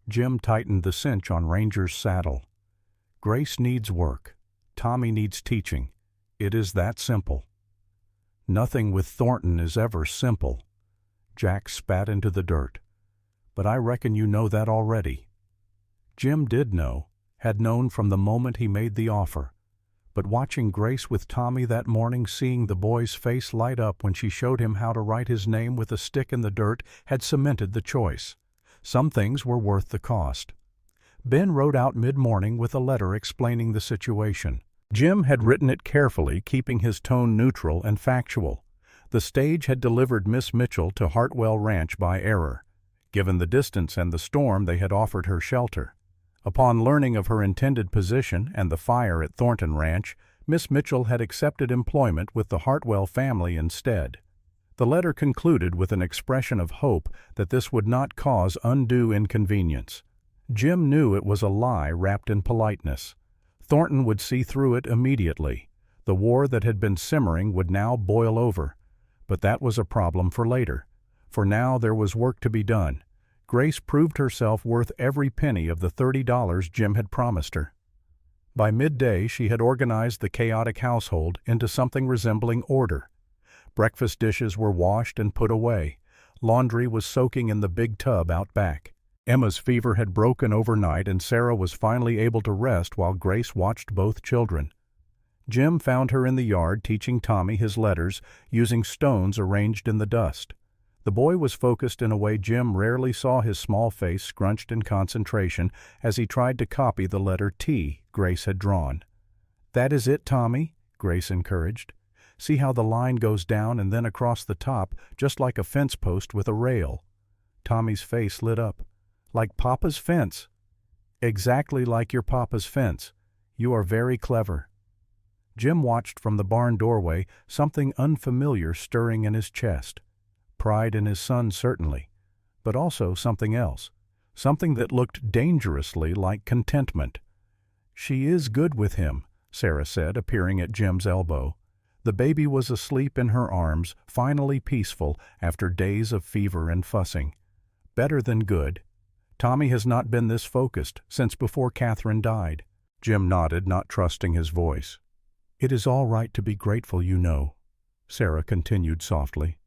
A: Jim tightened the cinch on Ranger's saddle. Grace needs work. Tommy needs teaching. It is that simple. Nothing with Thornton is ever simple. Jack spat into the dirt. But I reckon you know that already. Jim did know, had known from the moment he made the offer. But watching Grace with Tommy that morning, seeing the boy's face light up when she showed him how to write his name with a stick in the dirt, had cemented the choice. Some things were worth the cost. Ben rode out mid-morning with a letter explaining the situation. Jim had written it carefully, keeping his tone neutral and factual. The stage had delivered Miss Mitchell to Hartwell Ranch by error. Given the distance and the storm, they had offered her shelter. Upon learning of her intended position and the fire at Thornton Ranch, Miss Mitchell had accepted employment with the Hartwell family instead. The letter concluded with an expression of hope that this would not cause undue inconvenience. Jim knew it was a lie wrapped in politeness. Thornton would see through it immediately. The war that had been simmering would now boil over. But that was a problem for later. For now there was work to be done. Grace proved herself worth every penny of the $30 Jim had promised her. By midday she had organized the chaotic household into something resembling order. Breakfast dishes were washed and put away. Laundry was soaking in the big tub out back. Emma's fever had broken overnight, and Sarah was finally able to rest while Grace watched both children. Jim found her in the yard teaching Tommy his letters, using stones arranged in the dust. The boy was focused in a way Jim rarely saw, his small face scrunched in concentration as he tried to copy the letter T Grace had drawn. "That is it, Tommy," Grace encouraged. "See how the line goes down and then across the top, just like a fence post with a rail." Tommy's face lit up. "Like Papa's fence." "Exactly like your Papa's fence. You are very clever." Jim watched from the barn doorway, something unfamiliar stirring in his chest. Pride in his son, certainly, but also something else, something that looked dangerously like contentment. "She is good with him," Sarah said, appearing at Jim's elbow. The baby was asleep in her arms, finally peaceful after days of fever and fussing. Better than good. Tommy has not been this focused since before Catherine died. Jim nodded, not trusting his voice. "It is all right to be grateful, you know," Sarah continued softly.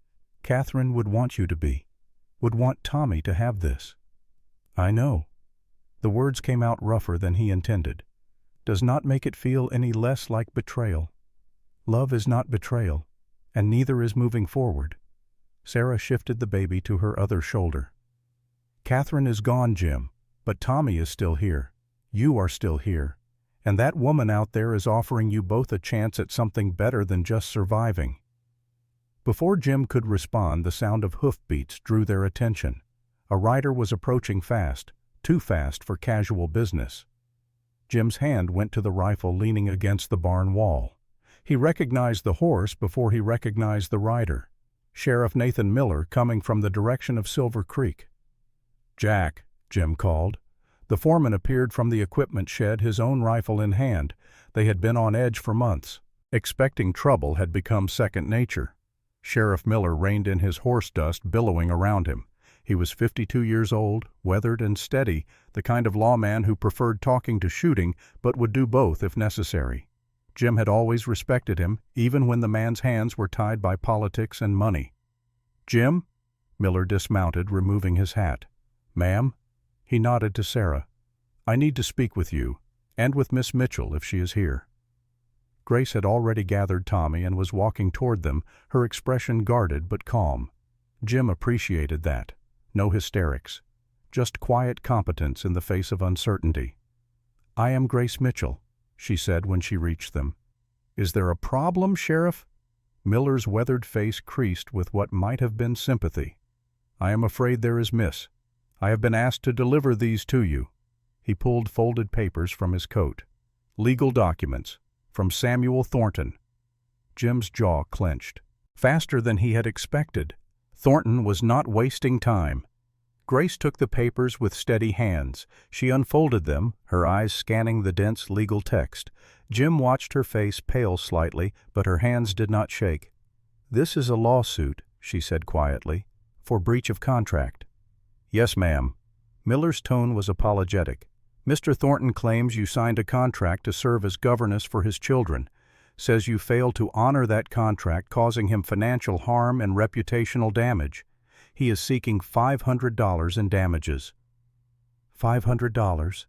A: "Catherine would want you to be, would want Tommy to have this." "I know." The words came out rougher than he intended. "Does not make it feel any less like betrayal. Love is not betrayal, and neither is moving forward." Sarah shifted the baby to her other shoulder. "Catherine is gone, Jim, but Tommy is still here. You are still here. And that woman out there is offering you both a chance at something better than just surviving." Before Jim could respond, the sound of hoofbeats drew their attention. A rider was approaching fast, too fast for casual business. Jim's hand went to the rifle leaning against the barn wall. He recognized the horse before he recognized the rider. Sheriff Nathan Miller, coming from the direction of Silver Creek. "Jack," Jim called. The foreman appeared from the equipment shed, his own rifle in hand. They had been on edge for months. Expecting trouble had become second nature. Sheriff Miller reined in his horse dust billowing around him. He was 52 years old, weathered and steady, the kind of lawman who preferred talking to shooting, but would do both if necessary. Jim had always respected him, even when the man's hands were tied by politics and money. "Jim?" Miller dismounted, removing his hat. "Ma'am?" He nodded to Sarah. "I need to speak with you, and with Miss Mitchell if she is here." Grace had already gathered Tommy and was walking toward them, her expression guarded but calm. Jim appreciated that. No hysterics. Just quiet competence in the face of uncertainty. "I am Grace Mitchell," she said when she reached them. "Is there a problem, Sheriff?" Miller's weathered face creased with what might have been sympathy. "I am afraid there is, miss. I have been asked to deliver these to you." He pulled folded papers from his coat. "Legal documents. From Samuel Thornton." Jim's jaw clenched. Faster than he had expected. Thornton was not wasting time. Grace took the papers with steady hands. She unfolded them, her eyes scanning the dense legal text. Jim watched her face pale slightly, but her hands did not shake. "This is a lawsuit," she said quietly, "for breach of contract." "Yes, ma'am." Miller's tone was apologetic. Mr. Thornton claims you signed a contract to serve as governess for his children, says you failed to honor that contract, causing him financial harm and reputational damage. He is seeking $500 in damages." $500?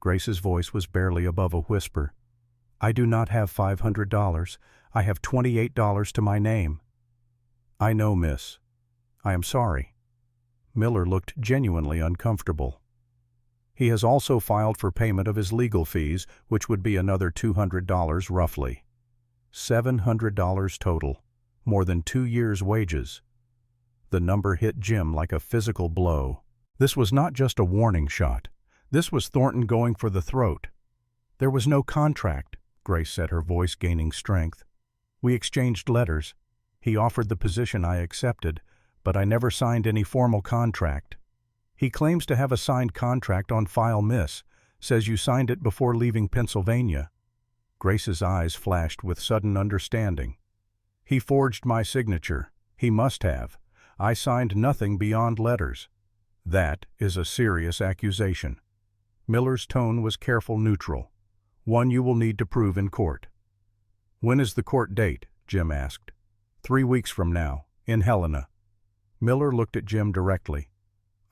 A: Grace's voice was barely above a whisper. "I do not have $500. I have $28 to my name." "I know, miss. I am sorry." Miller looked genuinely uncomfortable. "He has also filed for payment of his legal fees, which would be another $200 roughly. $700 total, more than 2 years' wages." The number hit Jim like a physical blow. This was not just a warning shot. This was Thornton going for the throat. "There was no contract," Grace said, her voice gaining strength. "We exchanged letters. He offered the position, I accepted, but I never signed any formal contract. He claims to have a signed contract on file, miss, says you signed it before leaving Pennsylvania." Grace's eyes flashed with sudden understanding. "He forged my signature. He must have. I signed nothing beyond letters. That is a serious accusation." Miller's tone was careful, neutral. "One you will need to prove in court." "When is the court date?" Jim asked. 3 weeks from now, in Helena." Miller looked at Jim directly.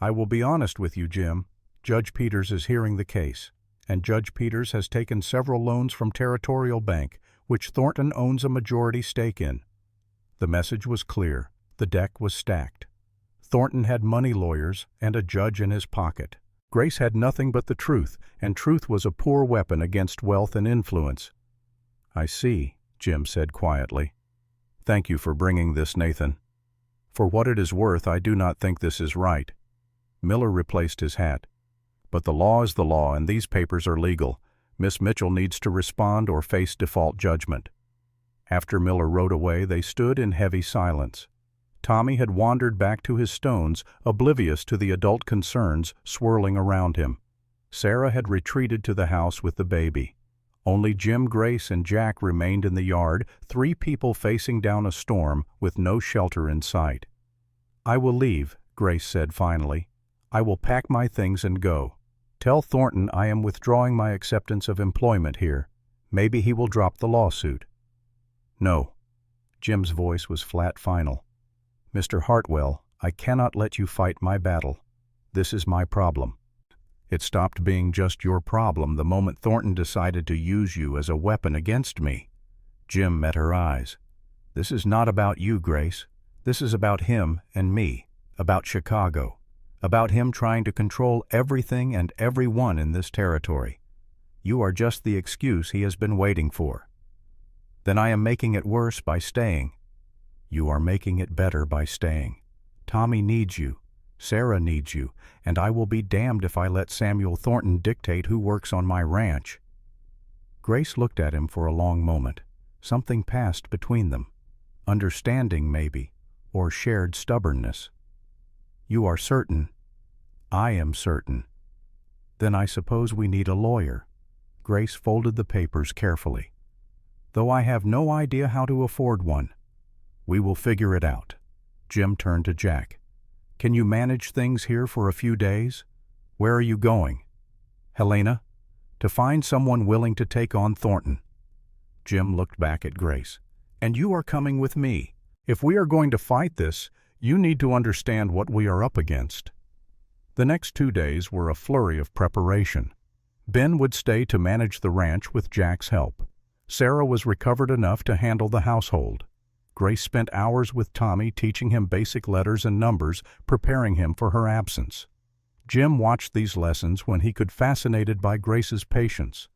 A: "I will be honest with you, Jim. Judge Peters is hearing the case, and Judge Peters has taken several loans from Territorial Bank, which Thornton owns a majority stake in." The message was clear. The deck was stacked. Thornton had money lawyers and a judge in his pocket. Grace had nothing but the truth, and truth was a poor weapon against wealth and influence. "I see," Jim said quietly. "Thank you for bringing this, Nathan. For what it is worth, I do not think this is right." Miller replaced his hat. "But the law is the law, and these papers are legal. Miss Mitchell needs to respond or face default judgment." After Miller rode away, they stood in heavy silence. Tommy had wandered back to his stones, oblivious to the adult concerns swirling around him. Sarah had retreated to the house with the baby. Only Jim, Grace, and Jack remained in the yard, 3 people facing down a storm with no shelter in sight. "I will leave," Grace said finally. "I will pack my things and go. Tell Thornton I am withdrawing my acceptance of employment here. Maybe he will drop the lawsuit." "No." Jim's voice was flat, final. "Mr. Hartwell, I cannot let you fight my battle. This is my problem." "It stopped being just your problem the moment Thornton decided to use you as a weapon against me." Jim met her eyes. "This is not about you, Grace. This is about him and me, about Chicago, about him trying to control everything and everyone in this territory. You are just the excuse he has been waiting for." "Then I am making it worse by staying." "You are making it better by staying. Tommy needs you. Sarah needs you, and I will be damned if I let Samuel Thornton dictate who works on my ranch." Grace looked at him for a long moment. Something passed between them. Understanding, maybe, or shared stubbornness. "You are certain?" "I am certain." "Then I suppose we need a lawyer." Grace folded the papers carefully. "Though I have no idea how to afford one." "We will figure it out." Jim turned to Jack. "Can you manage things here for a few days? Where are you going?" "Helena. To find someone willing to take on Thornton." Jim looked back at Grace. "And you are coming with me. If we are going to fight this, you need to understand what we are up against." The next 2 days were a flurry of preparation. Ben would stay to manage the ranch with Jack's help. Sarah was recovered enough to handle the household. Grace spent hours with Tommy, teaching him basic letters and numbers, preparing him for her absence. Jim watched these lessons when he could, fascinated by Grace's patience.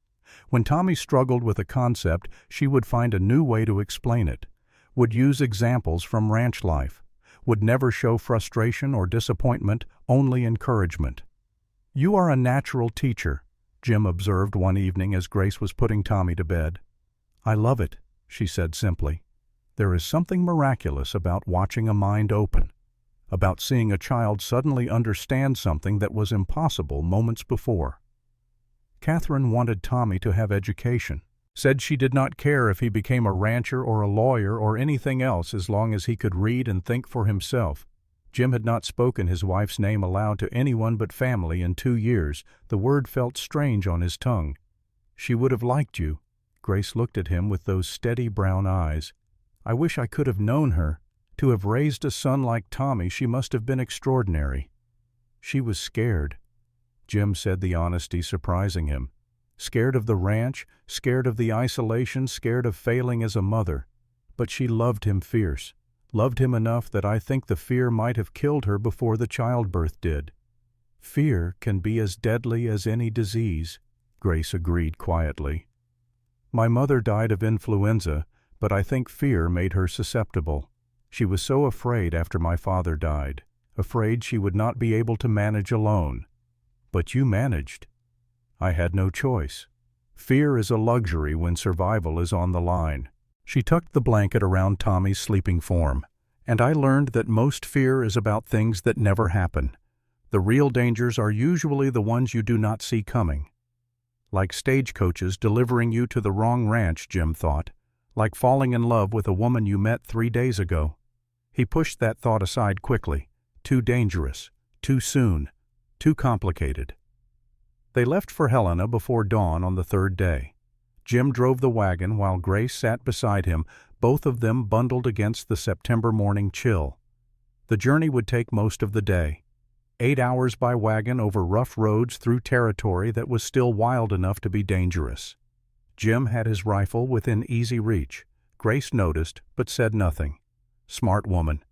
A: When Tommy struggled with a concept, she would find a new way to explain it, would use examples from ranch life, would never show frustration or disappointment, only encouragement. "You are a natural teacher," Jim observed one evening as Grace was putting Tommy to bed. "I love it," she said simply. "There is something miraculous about watching a mind open, about seeing a child suddenly understand something that was impossible moments before." Catherine wanted Tommy to have education, said she did not care if he became a rancher or a lawyer or anything else as long as he could read and think for himself. Jim had not spoken his wife's name aloud to anyone but family in 2 years. The word felt strange on his tongue. "She would have liked you." Grace looked at him with those steady brown eyes. "I wish I could have known her. To have raised a son like Tommy, she must have been extraordinary." "She was scared." Jim said, the honesty surprising him. "Scared of the ranch, scared of the isolation, scared of failing as a mother. But she loved him fierce. Loved him enough that I think the fear might have killed her before the childbirth did." "Fear can be as deadly as any disease," Grace agreed quietly. "My mother died of influenza, but I think fear made her susceptible. She was so afraid after my father died, afraid she would not be able to manage alone. But you managed." "I had no choice. Fear is a luxury when survival is on the line." She tucked the blanket around Tommy's sleeping form. "And I learned that most fear is about things that never happen. The real dangers are usually the ones you do not see coming." Like stagecoaches delivering you to the wrong ranch, Jim thought. Like falling in love with a woman you met 3 days ago. He pushed that thought aside quickly. Too dangerous, too soon, too complicated. They left for Helena before dawn on the 3rd day. Jim drove the wagon while Grace sat beside him, both of them bundled against the September morning chill. The journey would take most of the day. 8 hours by wagon over rough roads through territory that was still wild enough to be dangerous. Jim had his rifle within easy reach. Grace noticed, but said nothing. Smart woman.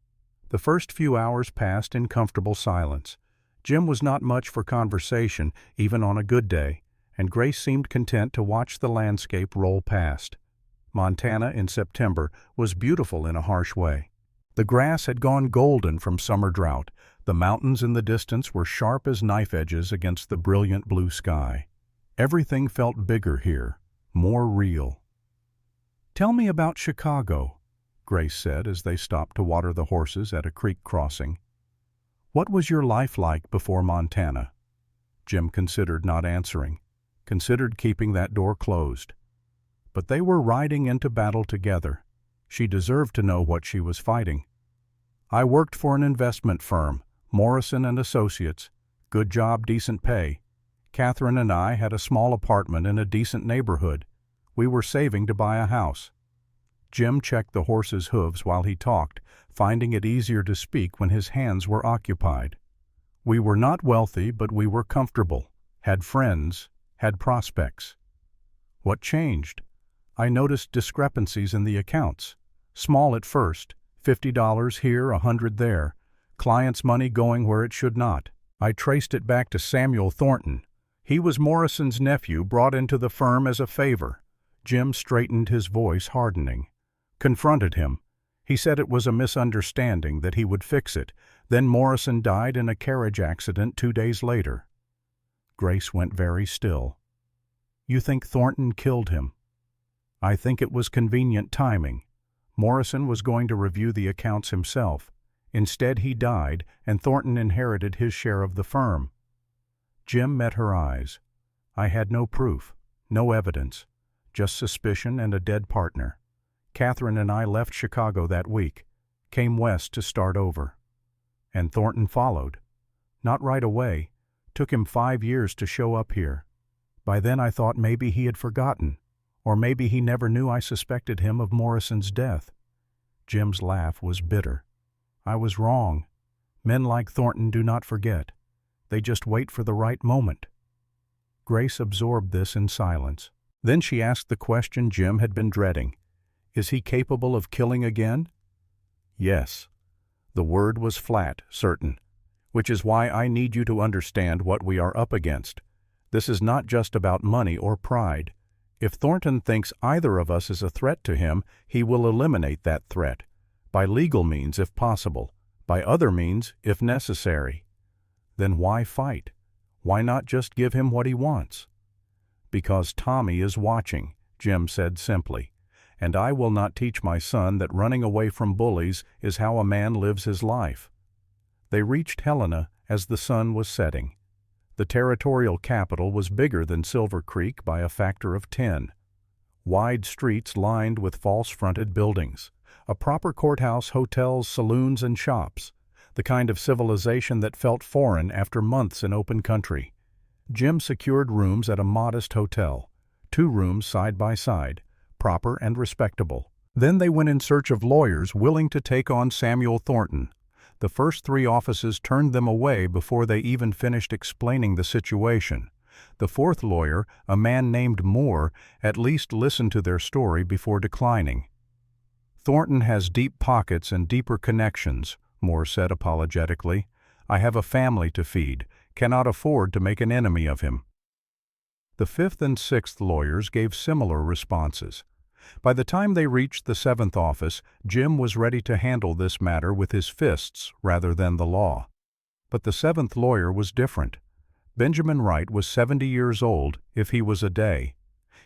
A: The first few hours passed in comfortable silence. Jim was not much for conversation, even on a good day, and Grace seemed content to watch the landscape roll past. Montana in September was beautiful in a harsh way. The grass had gone golden from summer drought. The mountains in the distance were sharp as knife edges against the brilliant blue sky. Everything felt bigger here, more real. "Tell me about Chicago," Grace said as they stopped to water the horses at a creek crossing. "What was your life like before Montana?" Jim considered not answering, considered keeping that door closed. But they were riding into battle together. She deserved to know what she was fighting. "I worked for an investment firm, Morrison and Associates. Good job, decent pay. Catherine and I had a small apartment in a decent neighborhood. We were saving to buy a house." Jim checked the horse's hooves while he talked, finding it easier to speak when his hands were occupied. "We were not wealthy, but we were comfortable, had friends, had prospects." "What changed?" "I noticed discrepancies in the accounts. Small at first, $50 here, $100 there. Clients' money going where it should not. I traced it back to Samuel Thornton. He was Morrison's nephew brought into the firm as a favor." Jim straightened, his voice hardening. Confronted him. He said it was a misunderstanding, that he would fix it. Then Morrison died in a carriage accident 2 days later. Grace went very still. "You think Thornton killed him?" "I think it was convenient timing. Morrison was going to review the accounts himself. Instead he died, and Thornton inherited his share of the firm." Jim met her eyes. "I had no proof, no evidence, just suspicion and a dead partner. Catherine and I left Chicago that week, came west to start over. And Thornton followed. Not right away. Took him 5 years to show up here. By then I thought maybe he had forgotten, or maybe he never knew I suspected him of Morrison's death." Jim's laugh was bitter. "I was wrong. Men like Thornton do not forget. They just wait for the right moment." Grace absorbed this in silence. Then she asked the question Jim had been dreading. "Is he capable of killing again?" "Yes." The word was flat, certain. "Which is why I need you to understand what we are up against. This is not just about money or pride. If Thornton thinks either of us is a threat to him, he will eliminate that threat. By legal means if possible, by other means if necessary. Then why fight? Why not just give him what he wants?" "Because Tommy is watching," Jim said simply. "And I will not teach my son that running away from bullies is how a man lives his life." They reached Helena as the sun was setting. The territorial capital was bigger than Silver Creek by a factor of 10. Wide streets lined with false-fronted buildings. A proper courthouse, hotels, saloons, and shops. the kind of civilization that felt foreign after months in open country. Jim secured rooms at a modest hotel, 2 rooms side by side, proper and respectable. Then they went in search of lawyers willing to take on Samuel Thornton. The first 3 offices turned them away before they even finished explaining the situation. The 4th lawyer, a man named Moore, at least listened to their story before declining. "Thornton has deep pockets and deeper connections," Moore said apologetically. "I have a family to feed, cannot afford to make an enemy of him." The 5th and 6th lawyers gave similar responses. By the time they reached the 7th office, Jim was ready to handle this matter with his fists rather than the law. But the 7th lawyer was different. Benjamin Wright was 70 years old, if he was a day.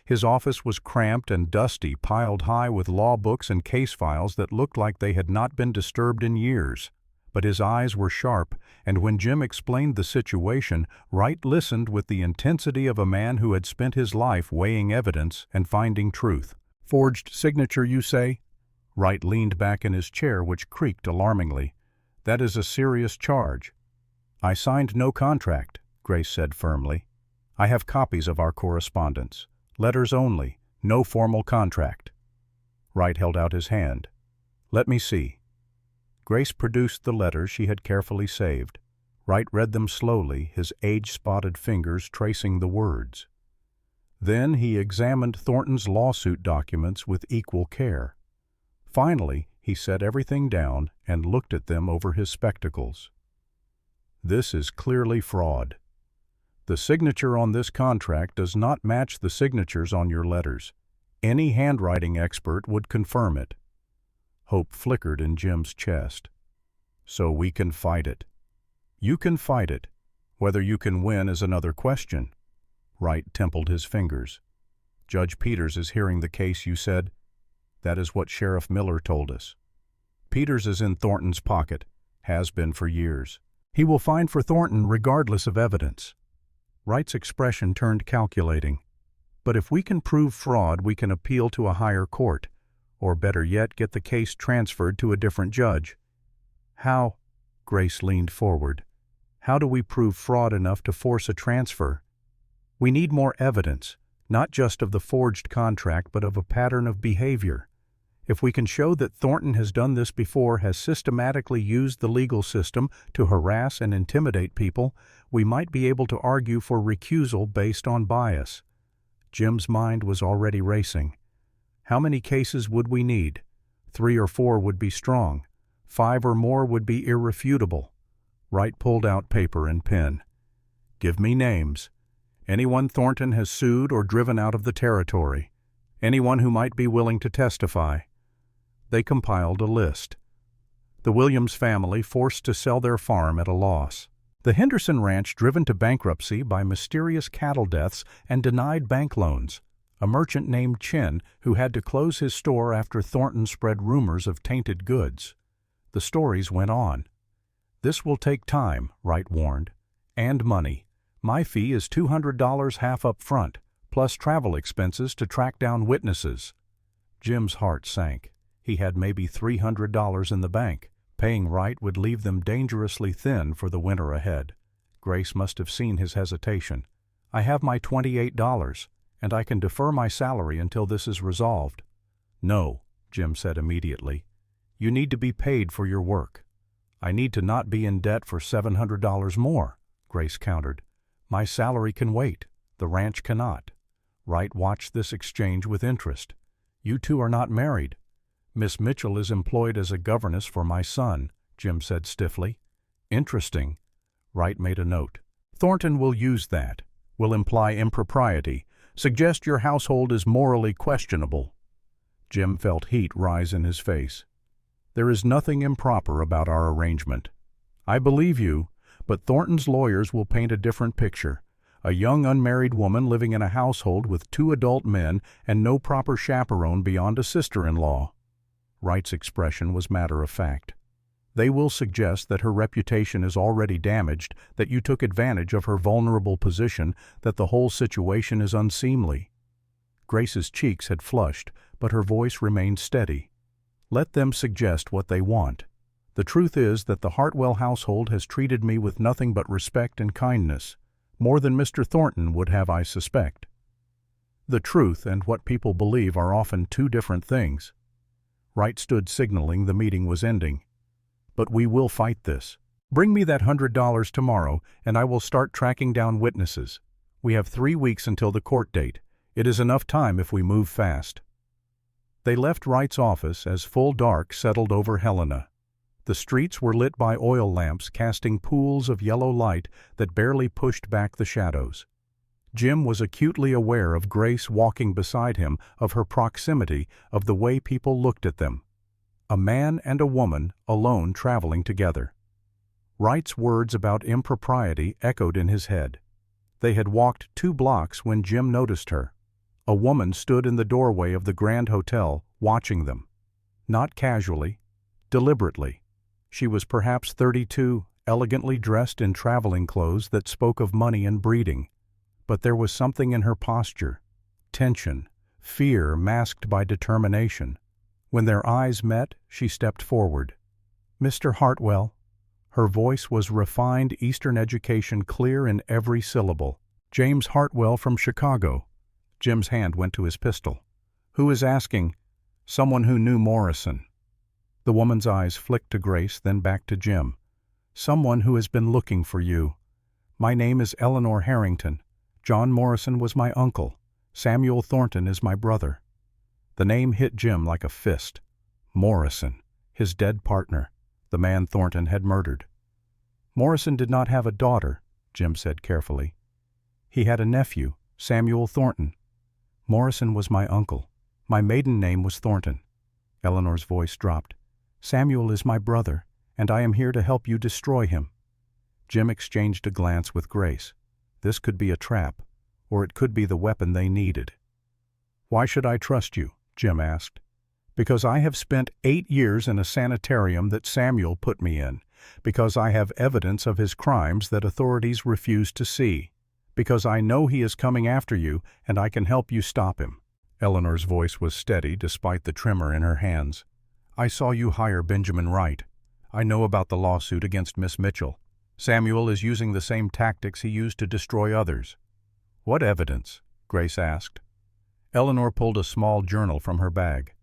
A: His office was cramped and dusty, piled high with law books and case files that looked like they had not been disturbed in years. But his eyes were sharp, and when Jim explained the situation, Wright listened with the intensity of a man who had spent his life weighing evidence and finding truth. "Forged signature, you say?" Wright leaned back in his chair, which creaked alarmingly. "That is a serious charge." "I signed no contract," Grace said firmly. "I have copies of our correspondence. Letters only, no formal contract." Wright held out his hand. "Let me see." Grace produced the letters she had carefully saved. Wright read them slowly, his age-spotted fingers tracing the words. Then he examined Thornton's lawsuit documents with equal care. Finally, he set everything down and looked at them over his spectacles. "This is clearly fraud. The signature on this contract does not match the signatures on your letters. Any handwriting expert would confirm it." Hope flickered in Jim's chest. "So we can fight it." "You can fight it. Whether you can win is another question." Wright templed his fingers. "Judge Peters is hearing the case, you said?" "That is what Sheriff Miller told us." "Peters is in Thornton's pocket, has been for years. He will find for Thornton regardless of evidence." Wright's expression turned calculating. "But if we can prove fraud, we can appeal to a higher court, or better yet, get the case transferred to a different judge." "How?" Grace leaned forward. "How do we prove fraud enough to force a transfer?" "We need more evidence, not just of the forged contract, but of a pattern of behavior. If we can show that Thornton has done this before, has systematically used the legal system to harass and intimidate people, we might be able to argue for recusal based on bias." Jim's mind was already racing. How many cases would we need? 3 or 4 would be strong. 5 or more would be irrefutable. Wright pulled out paper and pen. "Give me names. Anyone Thornton has sued or driven out of the territory. Anyone who might be willing to testify." They compiled a list. The Williams family forced to sell their farm at a loss. The Henderson Ranch driven to bankruptcy by mysterious cattle deaths and denied bank loans. A merchant named Chin who had to close his store after Thornton spread rumors of tainted goods. The stories went on. "This will take time," Wright warned, "and money. My fee is $200 half up front, plus travel expenses to track down witnesses." Jim's heart sank. He had maybe $300 in the bank. Paying Wright would leave them dangerously thin for the winter ahead. Grace must have seen his hesitation. "I have my $28, and I can defer my salary until this is resolved." "No," Jim said immediately. "You need to be paid for your work." "I need to not be in debt for $700 more," Grace countered. "My salary can wait. The ranch cannot." Wright watched this exchange with interest. "You two are not married." "Miss Mitchell is employed as a governess for my son," Jim said stiffly. "Interesting." Wright made a note. "Thornton will use that. Will imply impropriety. Suggest your household is morally questionable." Jim felt heat rise in his face. "There is nothing improper about our arrangement." "I believe you, but Thornton's lawyers will paint a different picture. A young unmarried woman living in a household with 2 adult men and no proper chaperone beyond a sister-in-law." Wright's expression was matter-of-fact. "They will suggest that her reputation is already damaged, that you took advantage of her vulnerable position, that the whole situation is unseemly." Grace's cheeks had flushed, but her voice remained steady. "Let them suggest what they want. The truth is that the Hartwell household has treated me with nothing but respect and kindness, more than Mr. Thornton would have, I suspect. The truth and what people believe are often two different things. Wright stood signaling the meeting was ending. But we will fight this. Bring me that $100 tomorrow, and I will start tracking down witnesses. We have 3 weeks until the court date. It is enough time if we move fast. They left Wright's office as full dark settled over Helena. The streets were lit by oil lamps casting pools of yellow light that barely pushed back the shadows. Jim was acutely aware of Grace walking beside him, of her proximity, of the way people looked at them. A man and a woman, alone traveling together. Wright's words about impropriety echoed in his head. They had walked 2 blocks when Jim noticed her. A woman stood in the doorway of the Grand Hotel, watching them. Not casually, deliberately. She was perhaps 32, elegantly dressed in traveling clothes that spoke of money and breeding. But there was something in her posture, tension, fear masked by determination. When their eyes met, she stepped forward. "Mr. Hartwell." Her voice was refined Eastern education, clear in every syllable. "James Hartwell from Chicago." Jim's hand went to his pistol. "Who is asking?" "Someone who knew Morrison." The woman's eyes flicked to Grace, then back to Jim. "Someone who has been looking for you. My name is Eleanor Harrington. John Morrison was my uncle. Samuel Thornton is my brother." The name hit Jim like a fist. Morrison, his dead partner, the man Thornton had murdered. "Morrison did not have a daughter," Jim said carefully. "He had a nephew, Samuel Thornton. Morrison was my uncle. My maiden name was Thornton." Eleanor's voice dropped. "Samuel is my brother, and I am here to help you destroy him." Jim exchanged a glance with Grace. This could be a trap, or it could be the weapon they needed. "Why should I trust you?" Jim asked. "Because I have spent 8 years in a sanitarium that Samuel put me in. Because I have evidence of his crimes that authorities refuse to see. Because I know he is coming after you, and I can help you stop him." Eleanor's voice was steady despite the tremor in her hands. "I saw you hire Benjamin Wright. I know about the lawsuit against Miss Mitchell. Samuel is using the same tactics he used to destroy others." "What evidence?" Grace asked. Eleanor pulled a small journal from her bag.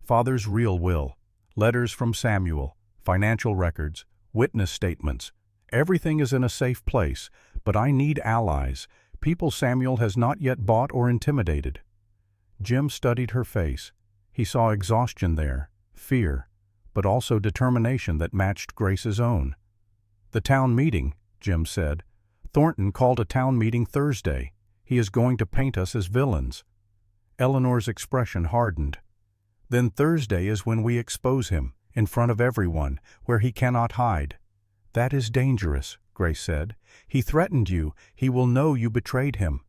A: "Father's real will, letters from Samuel, financial records, witness statements. Everything is in a safe place, but I need allies, people Samuel has not yet bought or intimidated." Jim studied her face. He saw exhaustion there, fear, but also determination that matched Grace's own. "The town meeting," Jim said. "Thornton called a town meeting Thursday. He is going to paint us as villains." Eleanor's expression hardened. "Then Thursday is when we expose him, in front of everyone, where he cannot hide." "That is dangerous," Grace said. "He threatened you. He will know you betrayed him."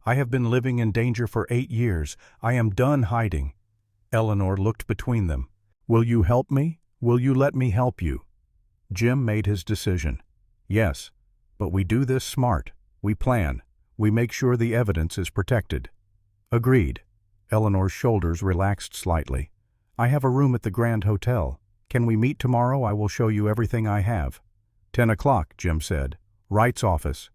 A: "I have been living in danger for 8 years. I am done hiding." Eleanor looked between them. "Will you help me? Will you let me help you?" Jim made his decision. "Yes, but we do this smart. We plan. We make sure the evidence is protected." "Agreed." Eleanor's shoulders relaxed slightly. "I have a room at the Grand Hotel. Can we meet tomorrow? I will show you everything I have." 10 o'clock, Jim said. "Wright's office."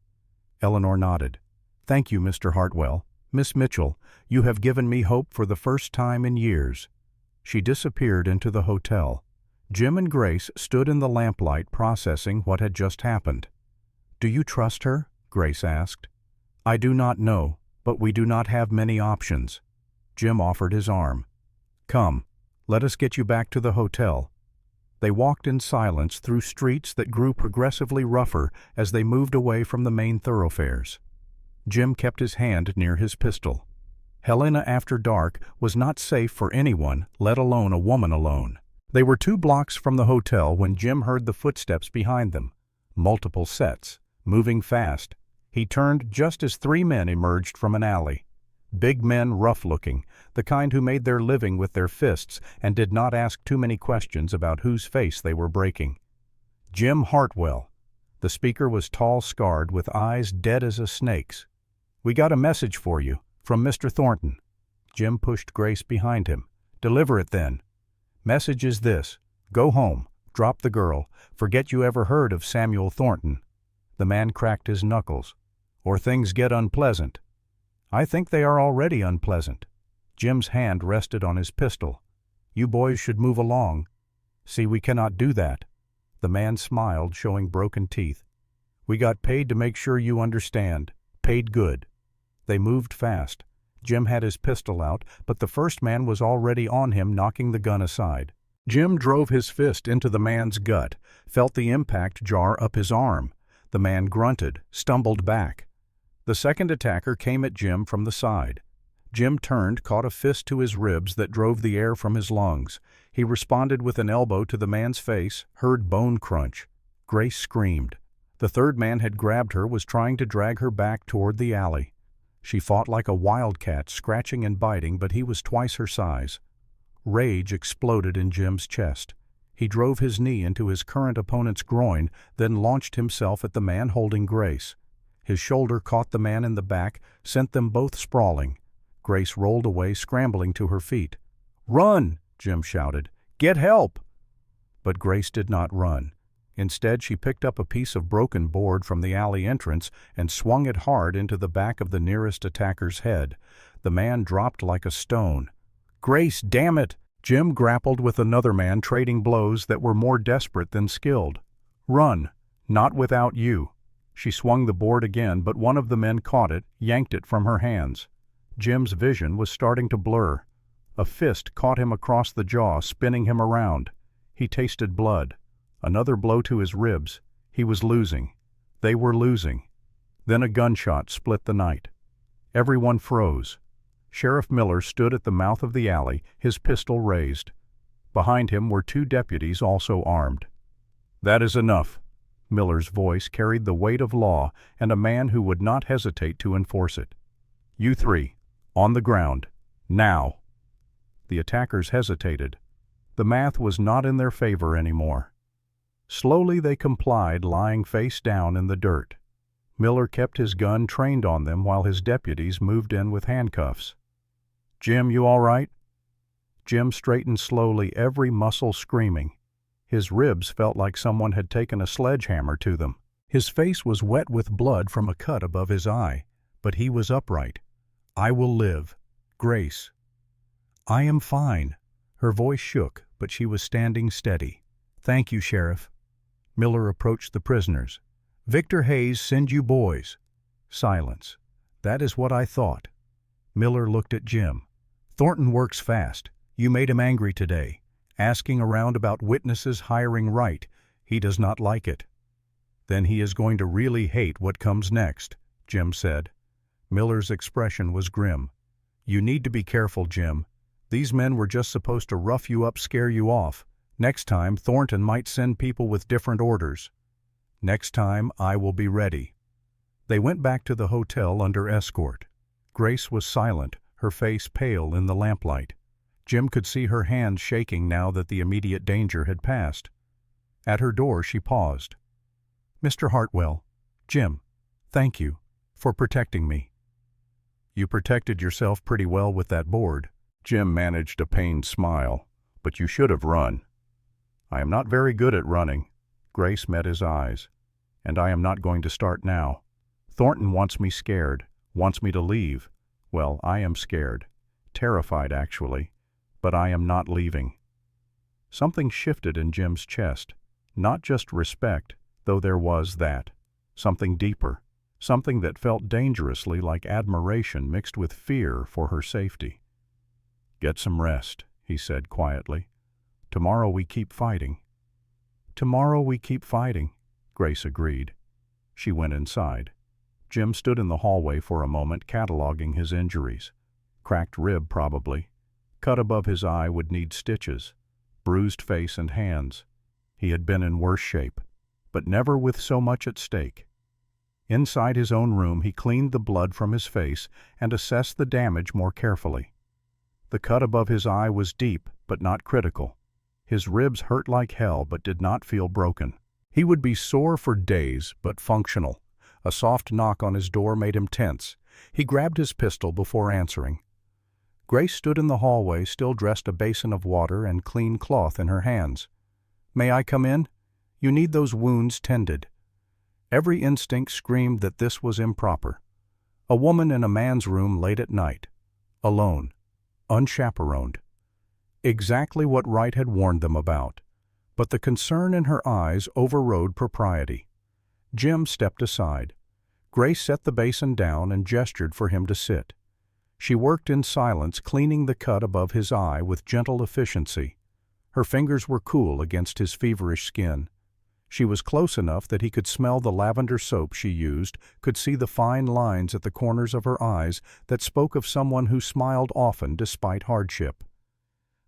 A: Eleanor nodded. "Thank you, Mr. Hartwell. Miss Mitchell, you have given me hope for the first time in years." She disappeared into the hotel. Jim and Grace stood in the lamplight processing what had just happened. "Do you trust her?" Grace asked. "I do not know, but we do not have many options." Jim offered his arm. "Come, let us get you back to the hotel." They walked in silence through streets that grew progressively rougher as they moved away from the main thoroughfares. Jim kept his hand near his pistol. Helena after dark was not safe for anyone, let alone a woman alone. They were 2 blocks from the hotel when Jim heard the footsteps behind them. Multiple sets, moving fast. He turned just as 3 men emerged from an alley. Big men, rough-looking, the kind who made their living with their fists and did not ask too many questions about whose face they were breaking. Jim Hartwell. The speaker was tall, scarred, with eyes dead as a snake's. "We got a message for you, from Mr. Thornton." Jim pushed Grace behind him. "Deliver it then." "Message is this. Go home. Drop the girl. Forget you ever heard of Samuel Thornton." The man cracked his knuckles. "Or things get unpleasant." "I think they are already unpleasant." Jim's hand rested on his pistol. "You boys should move along." "See, we cannot do that." The man smiled, showing broken teeth. "We got paid to make sure you understand. Paid good." They moved fast. Jim had his pistol out, but the first man was already on him, knocking the gun aside. Jim drove his fist into the man's gut, felt the impact jar up his arm. The man grunted, stumbled back. The second attacker came at Jim from the side. Jim turned, caught a fist to his ribs that drove the air from his lungs. He responded with an elbow to the man's face, heard bone crunch. Grace screamed. The third man had grabbed her, was trying to drag her back toward the alley. She fought like a wildcat, scratching and biting, but he was twice her size. Rage exploded in Jim's chest. He drove his knee into his current opponent's groin, then launched himself at the man holding Grace. His shoulder caught the man in the back, sent them both sprawling. Grace rolled away, scrambling to her feet. "Run!" Jim shouted. "Get help!" But Grace did not run. Instead, she picked up a piece of broken board from the alley entrance and swung it hard into the back of the nearest attacker's head. The man dropped like a stone. "Grace, damn it!" Jim grappled with another man, trading blows that were more desperate than skilled. "Run! Not without you." She swung the board again, but one of the men caught it, yanked it from her hands. Jim's vision was starting to blur. A fist caught him across the jaw, spinning him around. He tasted blood. Another blow to his ribs. He was losing. They were losing. Then a gunshot split the night. Everyone froze. Sheriff Miller stood at the mouth of the alley, his pistol raised. Behind him were two deputies, also armed. "That is enough." Miller's voice carried the weight of law and a man who would not hesitate to enforce it. "You three, on the ground, now." The attackers hesitated. The math was not in their favor anymore. Slowly they complied, lying face down in the dirt. Miller kept his gun trained on them while his deputies moved in with handcuffs. "Jim, you all right?" Jim straightened slowly, every muscle screaming. His ribs felt like someone had taken a sledgehammer to them. His face was wet with blood from a cut above his eye, but he was upright. "I will live. Grace." "I am fine." Her voice shook, but she was standing steady. "Thank you, Sheriff." Miller approached the prisoners. "Victor Hayes, send you boys." Silence. "That is what I thought." Miller looked at Jim. "Thornton works fast. You made him angry today, asking around about witnesses hiring right. He does not like it." "Then he is going to really hate what comes next," Jim said. Miller's expression was grim. "You need to be careful, Jim. These men were just supposed to rough you up, scare you off. Next time, Thornton might send people with different orders." "Next time, I will be ready." They went back to the hotel under escort. Grace was silent, her face pale in the lamplight. Jim could see her hands shaking now that the immediate danger had passed. At her door she paused. "Mr. Hartwell, Jim, thank you for protecting me." "You protected yourself pretty well with that board." Jim managed a pained smile. "But you should have run." "I am not very good at running." Grace met his eyes. "And I am not going to start now. Thornton wants me scared, wants me to leave. Well, I am scared. Terrified, actually. But I am not leaving." Something shifted in Jim's chest. Not just respect, though there was that. Something deeper. Something that felt dangerously like admiration mixed with fear for her safety. "Get some rest," he said quietly. "Tomorrow we keep fighting." "Tomorrow we keep fighting," Grace agreed. She went inside. Jim stood in the hallway for a moment, cataloging his injuries. Cracked rib, probably. Cut above his eye would need stitches. Bruised face and hands. He had been in worse shape, but never with so much at stake. Inside his own room, he cleaned the blood from his face and assessed the damage more carefully. The cut above his eye was deep, but not critical. His ribs hurt like hell, but did not feel broken. He would be sore for days, but functional. A soft knock on his door made him tense. He grabbed his pistol before answering. Grace stood in the hallway, still dressed, a basin of water and clean cloth in her hands. May I come in? You need those wounds tended." Every instinct screamed that this was improper. A woman in a man's room late at night, alone, unchaperoned. Exactly what Wright had warned them about. But the concern in her eyes overrode propriety. Jim stepped aside. Grace set the basin down and gestured for him to sit. She worked in silence, cleaning the cut above his eye with gentle efficiency. Her fingers were cool against his feverish skin. She was close enough that he could smell the lavender soap she used, could see the fine lines at the corners of her eyes that spoke of someone who smiled often despite hardship.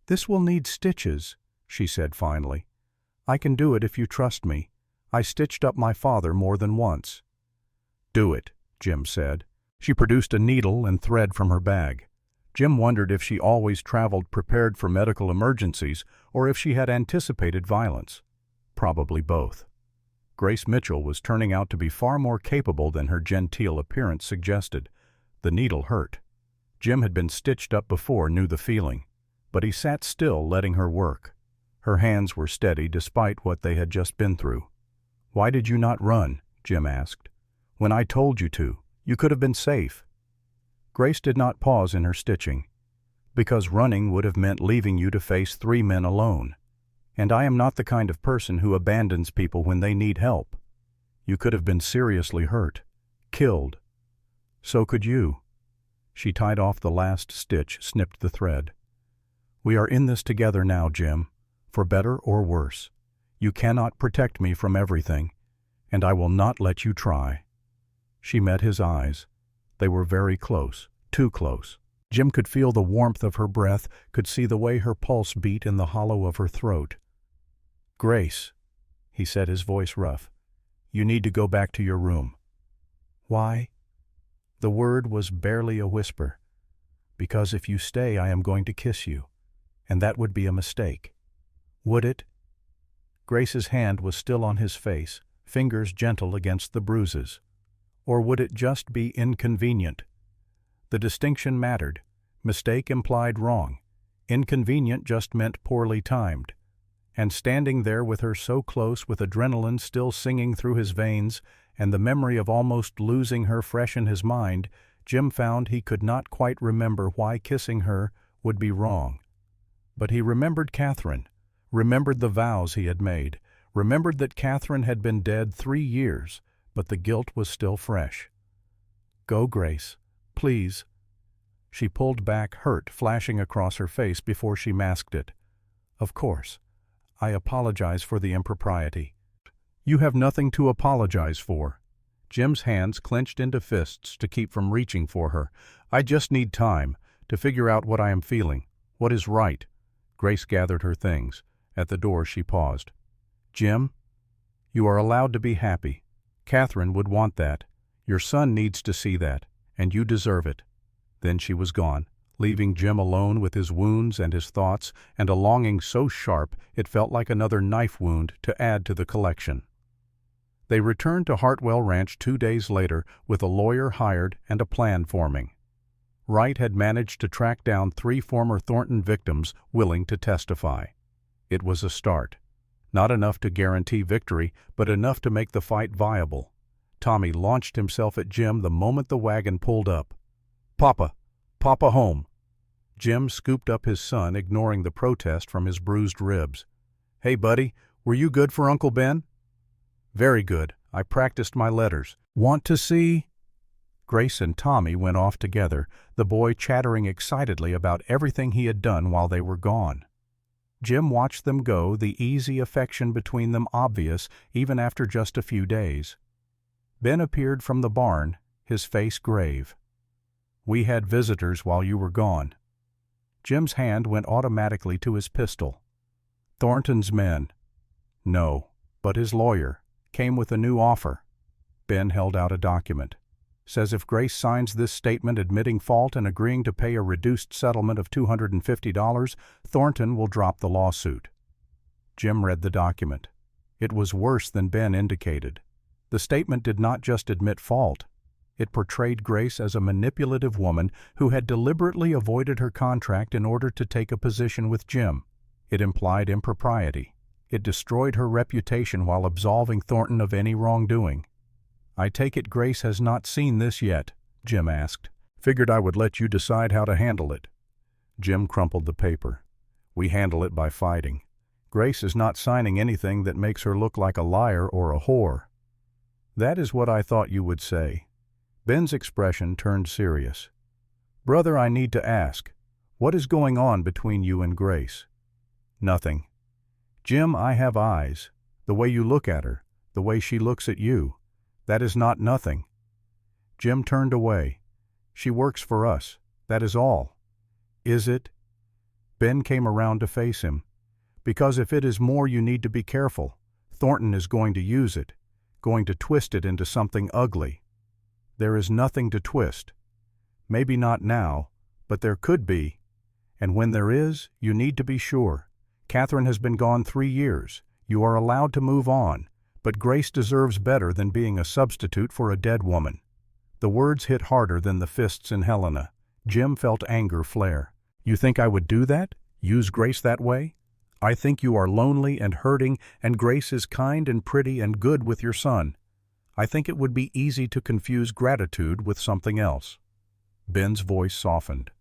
A: "This will need stitches," she said finally. "I can do it if you trust me. I stitched up my father more than once." "Do it," Jim said. She produced a needle and thread from her bag. Jim wondered if she always traveled prepared for medical emergencies or if she had anticipated violence. Probably both. Grace Mitchell was turning out to be far more capable than her genteel appearance suggested. The needle hurt. Jim had been stitched up before, knew the feeling. But he sat still, letting her work. Her hands were steady despite what they had just been through. "Why did you not run?" Jim asked. "When I told you to, you could have been safe." Grace did not pause in her stitching. "Because running would have meant leaving you to face 3 men alone. And I am not the kind of person who abandons people when they need help. You could have been seriously hurt, killed. So could you." She tied off the last stitch, snipped the thread. "We are in this together now, Jim, for better or worse. You cannot protect me from everything, and I will not let you try." She met his eyes. They were very close, too close. Jim could feel the warmth of her breath, could see the way her pulse beat in the hollow of her throat. "Grace," he said, his voice rough, "you need to go back to your room." "Why?" The word was barely a whisper. "Because if you stay, I am going to kiss you, and that would be a mistake." "Would it?" Grace's hand was still on his face, fingers gentle against the bruises. "Or would it just be inconvenient?" The distinction mattered. Mistake implied wrong. Inconvenient just meant poorly timed. And standing there with her so close, with adrenaline still singing through his veins, and the memory of almost losing her fresh in his mind, Jim found he could not quite remember why kissing her would be wrong. But he remembered Catherine, remembered the vows he had made, remembered that Catherine had been dead 3 years, but the guilt was still fresh. "Go, Grace. Please." She pulled back, hurt flashing across her face before she masked it. "Of course. I apologize for the impropriety." "You have nothing to apologize for." Jim's hands clenched into fists to keep from reaching for her. "I just need time to figure out what I am feeling, what is right." Grace gathered her things. At the door she paused. "Jim, you are allowed to be happy. Catherine would want that. Your son needs to see that, and you deserve it." Then she was gone, leaving Jim alone with his wounds and his thoughts, and a longing so sharp it felt like another knife wound to add to the collection. They returned to Hartwell Ranch 2 days later with a lawyer hired and a plan forming. Wright had managed to track down 3 former Thornton victims willing to testify. It was a start. Not enough to guarantee victory, but enough to make the fight viable. Tommy launched himself at Jim the moment the wagon pulled up. "Papa! Papa home!" Jim scooped up his son, ignoring the protest from his bruised ribs. "Hey, buddy, were you good for Uncle Ben?" "Very good. I practiced my letters." "Want to see?" Grace and Tommy went off together, the boy chattering excitedly about everything he had done while they were gone. Jim watched them go, the easy affection between them obvious even after just a few days. Ben appeared from the barn, his face grave. "We had visitors while you were gone." Jim's hand went automatically to his pistol. "Thornton's men." "No, but his lawyer came with a new offer." Ben held out a document. "Says if Grace signs this statement admitting fault and agreeing to pay a reduced settlement of $250, Thornton will drop the lawsuit." Jim read the document. It was worse than Ben indicated. The statement did not just admit fault. It portrayed Grace as a manipulative woman who had deliberately avoided her contract in order to take a position with Jim. It implied impropriety, It destroyed her reputation while absolving Thornton of any wrongdoing. "I take it Grace has not seen this yet?" Jim asked. "Figured I would let you decide how to handle it." Jim crumpled the paper. "We handle it by fighting. Grace is not signing anything that makes her look like a liar or a whore." "That is what I thought you would say." Ben's expression turned serious. "Brother, I need to ask, what is going on between you and Grace?" "Nothing." "Jim, I have eyes. The way you look at her, the way she looks at you, that is not nothing." Jim turned away. "She works for us, that is all." "Is it?" Ben came around to face him. "Because if it is more, you need to be careful. Thornton is going to use it, going to twist it into something ugly." "There is nothing to twist." "Maybe not now, but there could be. And when there is, you need to be sure. Catherine has been gone 3 years. You are allowed to move on, but Grace deserves better than being a substitute for a dead woman." The words hit harder than the fists in Helena. Jim felt anger flare. "You think I would do that? Use Grace that way? I think you are lonely and hurting, and Grace is kind and pretty and good with your son. I think it would be easy to confuse gratitude with something else." Ben's voice softened.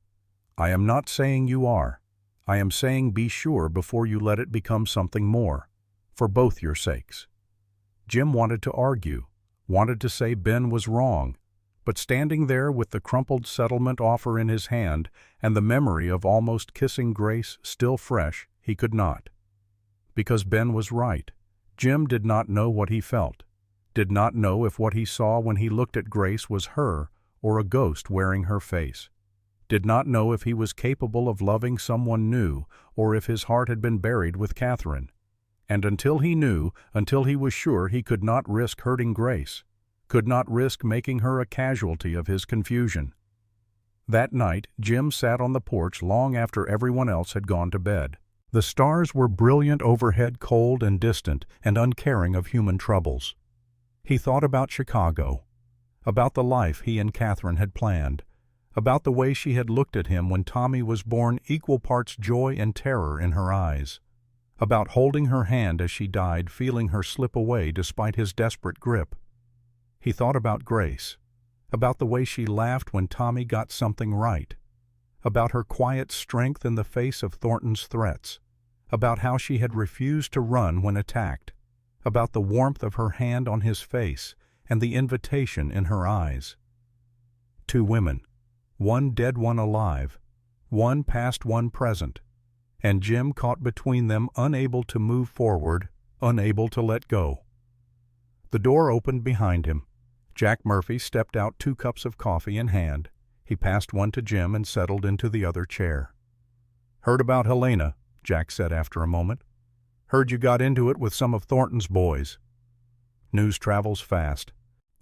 A: "I am not saying you are. I am saying be sure before you let it become something more, for both your sakes." Jim wanted to argue, wanted to say Ben was wrong, but standing there with the crumpled settlement offer in his hand and the memory of almost kissing Grace still fresh, he could not. Because Ben was right. Jim did not know what he felt, did not know if what he saw when he looked at Grace was her or a ghost wearing her face, did not know if he was capable of loving someone new or if his heart had been buried with Catherine. And until he knew, until he was sure he could not risk hurting Grace, could not risk making her a casualty of his confusion. That night, Jim sat on the porch long after everyone else had gone to bed. The stars were brilliant overhead, cold and distant and uncaring of human troubles. He thought about Chicago, about the life he and Catherine had planned, about the way she had looked at him when Tommy was born, equal parts joy and terror in her eyes, about holding her hand as she died, feeling her slip away despite his desperate grip. He thought about Grace, about the way she laughed when Tommy got something right, about her quiet strength in the face of Thornton's threats, about how she had refused to run when attacked, about the warmth of her hand on his face and the invitation in her eyes. 2 women, one dead, one alive, one past, one present, and Jim caught between them, unable to move forward, unable to let go. The door opened behind him. Jack Murphy stepped out, 2 cups of coffee in hand. He passed one to Jim and settled into the other chair. "Heard about Helena," Jack said after a moment. "Heard you got into it with some of Thornton's boys." News travels fast.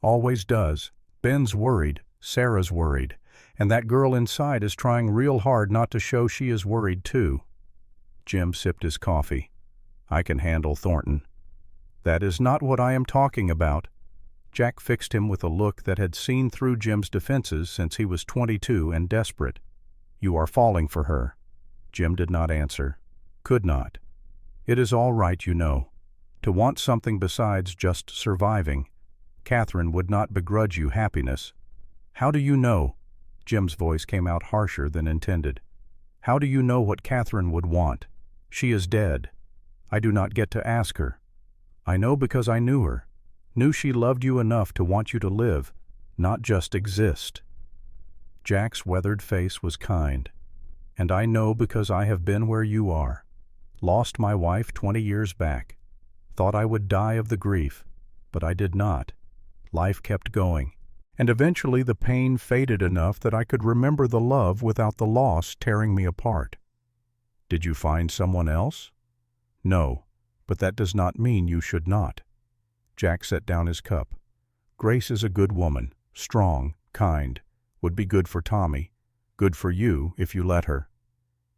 A: Always does. Ben's worried, Sarah's worried, and that girl inside is trying real hard not to show she is worried too. Jim sipped his coffee. "I can handle Thornton." "That is not what I am talking about." Jack fixed him with a look that had seen through Jim's defenses since he was 22 and desperate. "You are falling for her." Jim did not answer. Could not. "It is all right, you know. To want something besides just surviving. Catherine would not begrudge you happiness." "How do you know?" Jim's voice came out harsher than intended. "How do you know what Catherine would want? She is dead. I do not get to ask her. I know because I knew her. Knew she loved you enough to want you to live, not just exist." Jack's weathered face was kind. "And I know because I have been where you are. Lost my wife 20 years back. Thought I would die of the grief, but I did not. Life kept going. And eventually the pain faded enough that I could remember the love without the loss tearing me apart." "Did you find someone else?" "No, but that does not mean you should not." Jack set down his cup. "Grace is a good woman, strong, kind, would be good for Tommy, good for you if you let her.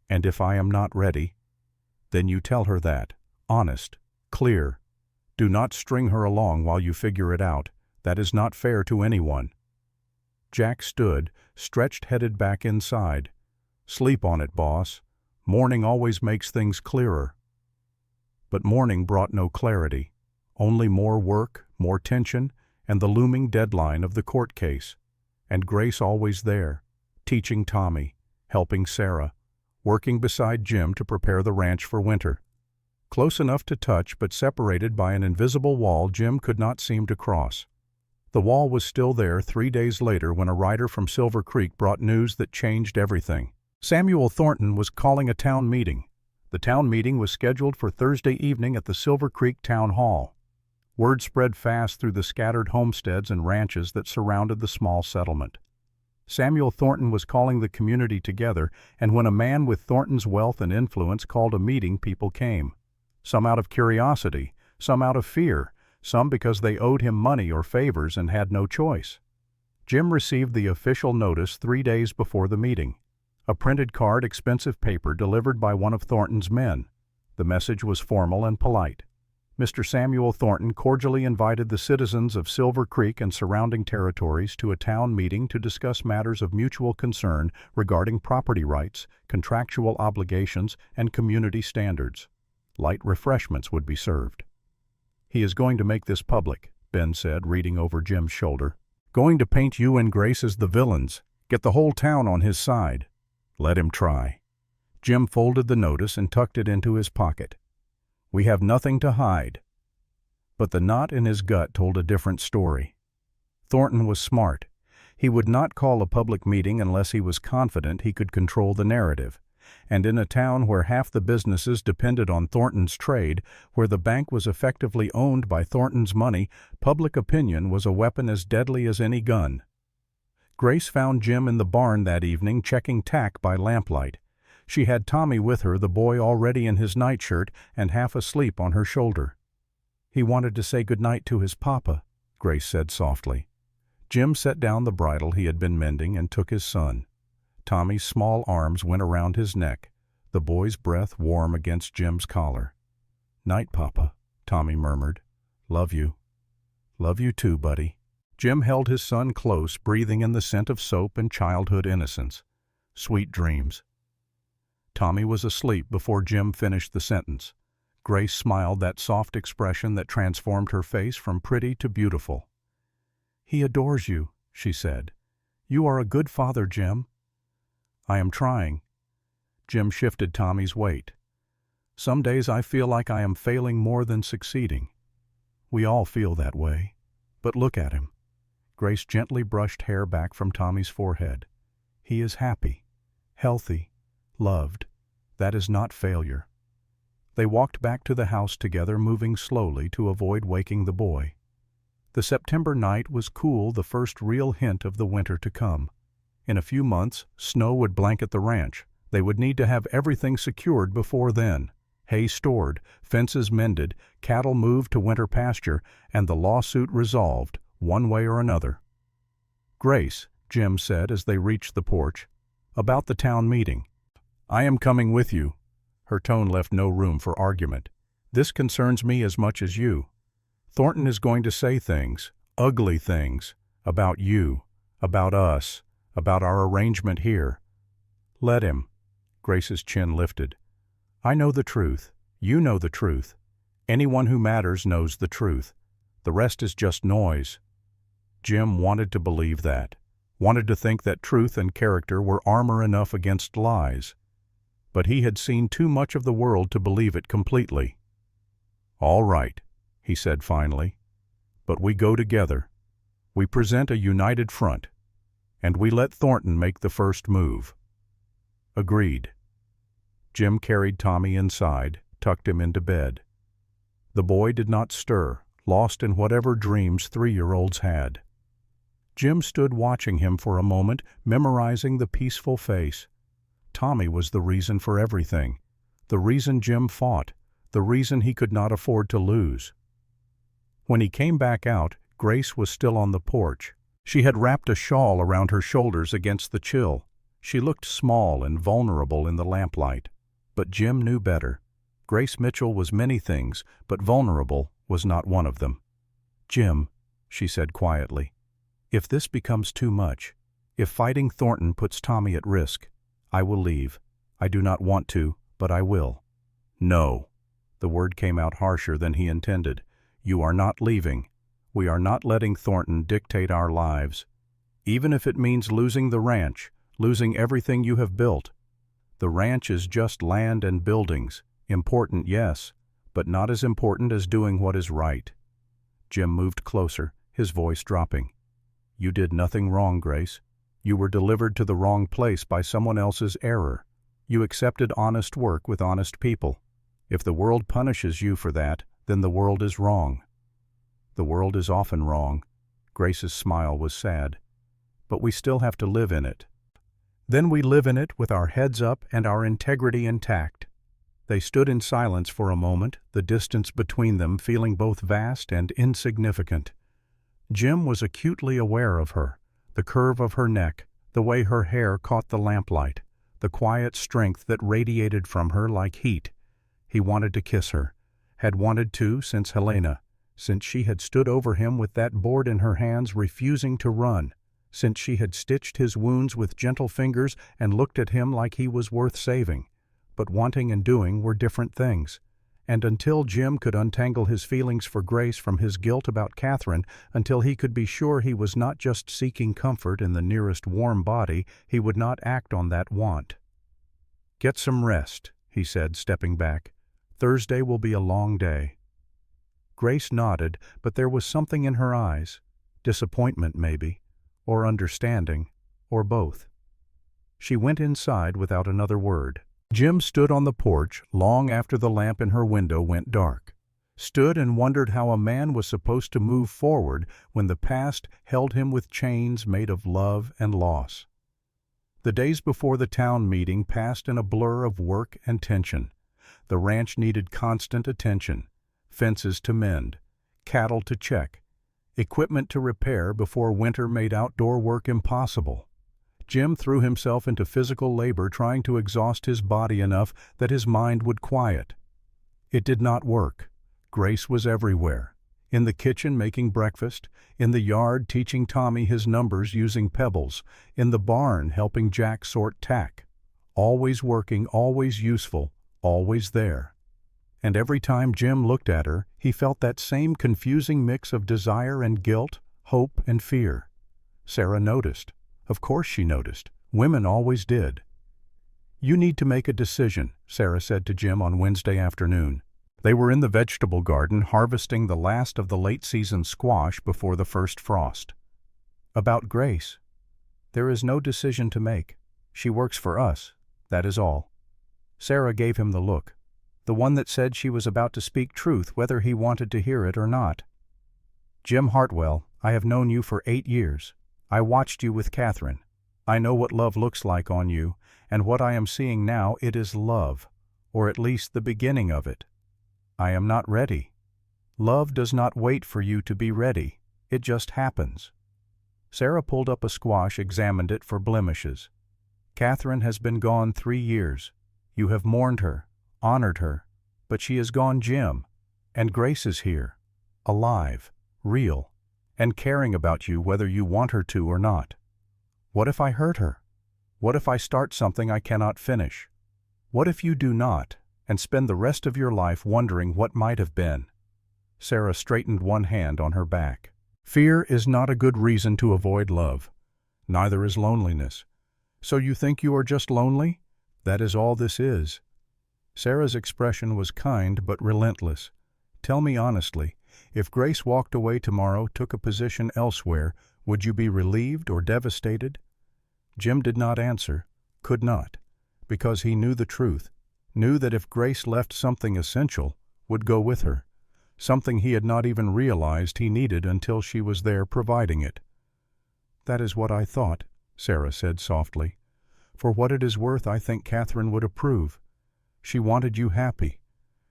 A: And if I am not ready, then you tell her that, honest, clear. Do not string her along while you figure it out. That is not fair to anyone." Jack stood, stretched, headed back inside. "Sleep on it, boss. Morning always makes things clearer." But morning brought no clarity, only more work, more tension, and the looming deadline of the court case. And Grace always there, teaching Tommy, helping Sarah, working beside Jim to prepare the ranch for winter. Close enough to touch but separated by an invisible wall Jim could not seem to cross. The wall was still there 3 days later when a rider from Silver Creek brought news that changed everything. Samuel Thornton was calling a town meeting. The town meeting was scheduled for Thursday evening at the Silver Creek Town Hall. Word spread fast through the scattered homesteads and ranches that surrounded the small settlement. Samuel Thornton was calling the community together, and when a man with Thornton's wealth and influence called a meeting, people came. Some out of curiosity, some out of fear, some because they owed him money or favors and had no choice. Jim received the official notice 3 days before the meeting. A printed card, expensive paper delivered by one of Thornton's men. The message was formal and polite. Mr. Samuel Thornton cordially invited the citizens of Silver Creek and surrounding territories to a town meeting to discuss matters of mutual concern regarding property rights, contractual obligations, and community standards. Light refreshments would be served. "He is going to make this public," Ben said, reading over Jim's shoulder. "Going to paint you and Grace as the villains, get the whole town on his side." "Let him try." Jim folded the notice and tucked it into his pocket. "We have nothing to hide." But the knot in his gut told a different story. Thornton was smart. He would not call a public meeting unless he was confident he could control the narrative. And in a town where half the businesses depended on Thornton's trade, where the bank was effectively owned by Thornton's money, public opinion was a weapon as deadly as any gun. Grace found Jim in the barn that evening checking tack by lamplight. She had Tommy with her, the boy already in his nightshirt and half asleep on her shoulder. "He wanted to say good night to his papa," Grace said softly. Jim set down the bridle he had been mending and took his son. Tommy's small arms went around his neck, the boy's breath warm against Jim's collar. "Night, Papa," Tommy murmured. "Love you." "Love you too, buddy." Jim held his son close, breathing in the scent of soap and childhood innocence. "Sweet dreams." Tommy was asleep before Jim finished the sentence. Grace smiled, that soft expression that transformed her face from pretty to beautiful. "He adores you," she said. "You are a good father, Jim." "I am trying." Jim shifted Tommy's weight. "Some days I feel like I am failing more than succeeding." "We all feel that way. But look at him." Grace gently brushed hair back from Tommy's forehead. "He is happy, healthy, loved. That is not failure." They walked back to the house together, moving slowly to avoid waking the boy. The September night was cool, the first real hint of the winter to come. In a few months, snow would blanket the ranch. They would need to have everything secured before then. Hay stored, fences mended, cattle moved to winter pasture, and the lawsuit resolved, one way or another. "Grace," Jim said as they reached the porch, "about the town meeting." "I am coming with you." Her tone left no room for argument. "This concerns me as much as you. Thornton is going to say things, ugly things, about you, about us, about our arrangement here." "Let him." Grace's chin lifted. "I know the truth. You know the truth. Anyone who matters knows the truth. The rest is just noise." Jim wanted to believe that, wanted to think that truth and character were armor enough against lies. But he had seen too much of the world to believe it completely. "All right," he said finally. "But we go together. We present a united front. And we let Thornton make the first move." "Agreed." Jim carried Tommy inside, tucked him into bed. The boy did not stir, lost in whatever dreams 3-year-olds had. Jim stood watching him for a moment, memorizing the peaceful face. Tommy was the reason for everything, the reason Jim fought, the reason he could not afford to lose. When he came back out, Grace was still on the porch. She had wrapped a shawl around her shoulders against the chill. She looked small and vulnerable in the lamplight. But Jim knew better. Grace Mitchell was many things, but vulnerable was not one of them. "Jim," she said quietly, "if this becomes too much, if fighting Thornton puts Tommy at risk, I will leave. I do not want to, but I will." "No." The word came out harsher than he intended. "You are not leaving. We are not letting Thornton dictate our lives. Even if it means losing the ranch, losing everything you have built. The ranch is just land and buildings. Important, yes, but not as important as doing what is right." Jim moved closer, his voice dropping. "You did nothing wrong, Grace. You were delivered to the wrong place by someone else's error. You accepted honest work with honest people. If the world punishes you for that, then the world is wrong." "The world is often wrong." Grace's smile was sad. "But we still have to live in it. Then we live in it with our heads up and our integrity intact." They stood in silence for a moment, the distance between them feeling both vast and insignificant. Jim was acutely aware of her, the curve of her neck, the way her hair caught the lamplight, the quiet strength that radiated from her like heat. He wanted to kiss her, had wanted to since Helena, since she had stood over him with that board in her hands refusing to run, since she had stitched his wounds with gentle fingers and looked at him like he was worth saving. But wanting and doing were different things. And until Jim could untangle his feelings for Grace from his guilt about Catherine, until he could be sure he was not just seeking comfort in the nearest warm body, he would not act on that want. "Get some rest," he said, stepping back. "Thursday will be a long day." Grace nodded, but there was something in her eyes, disappointment maybe, or understanding, or both. She went inside without another word. Jim stood on the porch long after the lamp in her window went dark, stood and wondered how a man was supposed to move forward when the past held him with chains made of love and loss. The days before the town meeting passed in a blur of work and tension. The ranch needed constant attention, fences to mend, cattle to check, equipment to repair before winter made outdoor work impossible. Jim threw himself into physical labor trying to exhaust his body enough that his mind would quiet. It did not work. Grace was everywhere. In the kitchen making breakfast, in the yard teaching Tommy his numbers using pebbles, in the barn helping Jack sort tack. Always working, always useful, always there. And every time Jim looked at her, he felt that same confusing mix of desire and guilt, hope and fear. Sarah noticed. Of course she noticed. Women always did. "You need to make a decision," Sarah said to Jim on Wednesday afternoon. They were in the vegetable garden harvesting the last of the late-season squash before the first frost. "About Grace. There is no decision to make. She works for us, that is all." Sarah gave him the look, the one that said she was about to speak truth whether he wanted to hear it or not. "Jim Hartwell, I have known you for 8 years. I watched you with Catherine. I know what love looks like on you, and what I am seeing now, it is love, or at least the beginning of it. I am not ready. Love does not wait for you to be ready. It just happens." Sarah pulled up a squash, examined it for blemishes. "Catherine has been gone 3 years. You have mourned her, honored her, but she is gone, Jim. And Grace is here, alive, real, and caring about you whether you want her to or not. What if I hurt her? What if I start something I cannot finish? What if you do not, and spend the rest of your life wondering what might have been?" Sarah straightened one hand on her back. "Fear is not a good reason to avoid love. Neither is loneliness. So you think you are just lonely? That is all this is." Sarah's expression was kind but relentless. "Tell me honestly, if Grace walked away tomorrow, took a position elsewhere, would you be relieved or devastated?" Jim did not answer, could not, because he knew the truth, knew that if Grace left something essential, would go with her, something he had not even realized he needed until she was there providing it. "That is what I thought," Sarah said softly. "For what it is worth, I think Catherine would approve. She wanted you happy.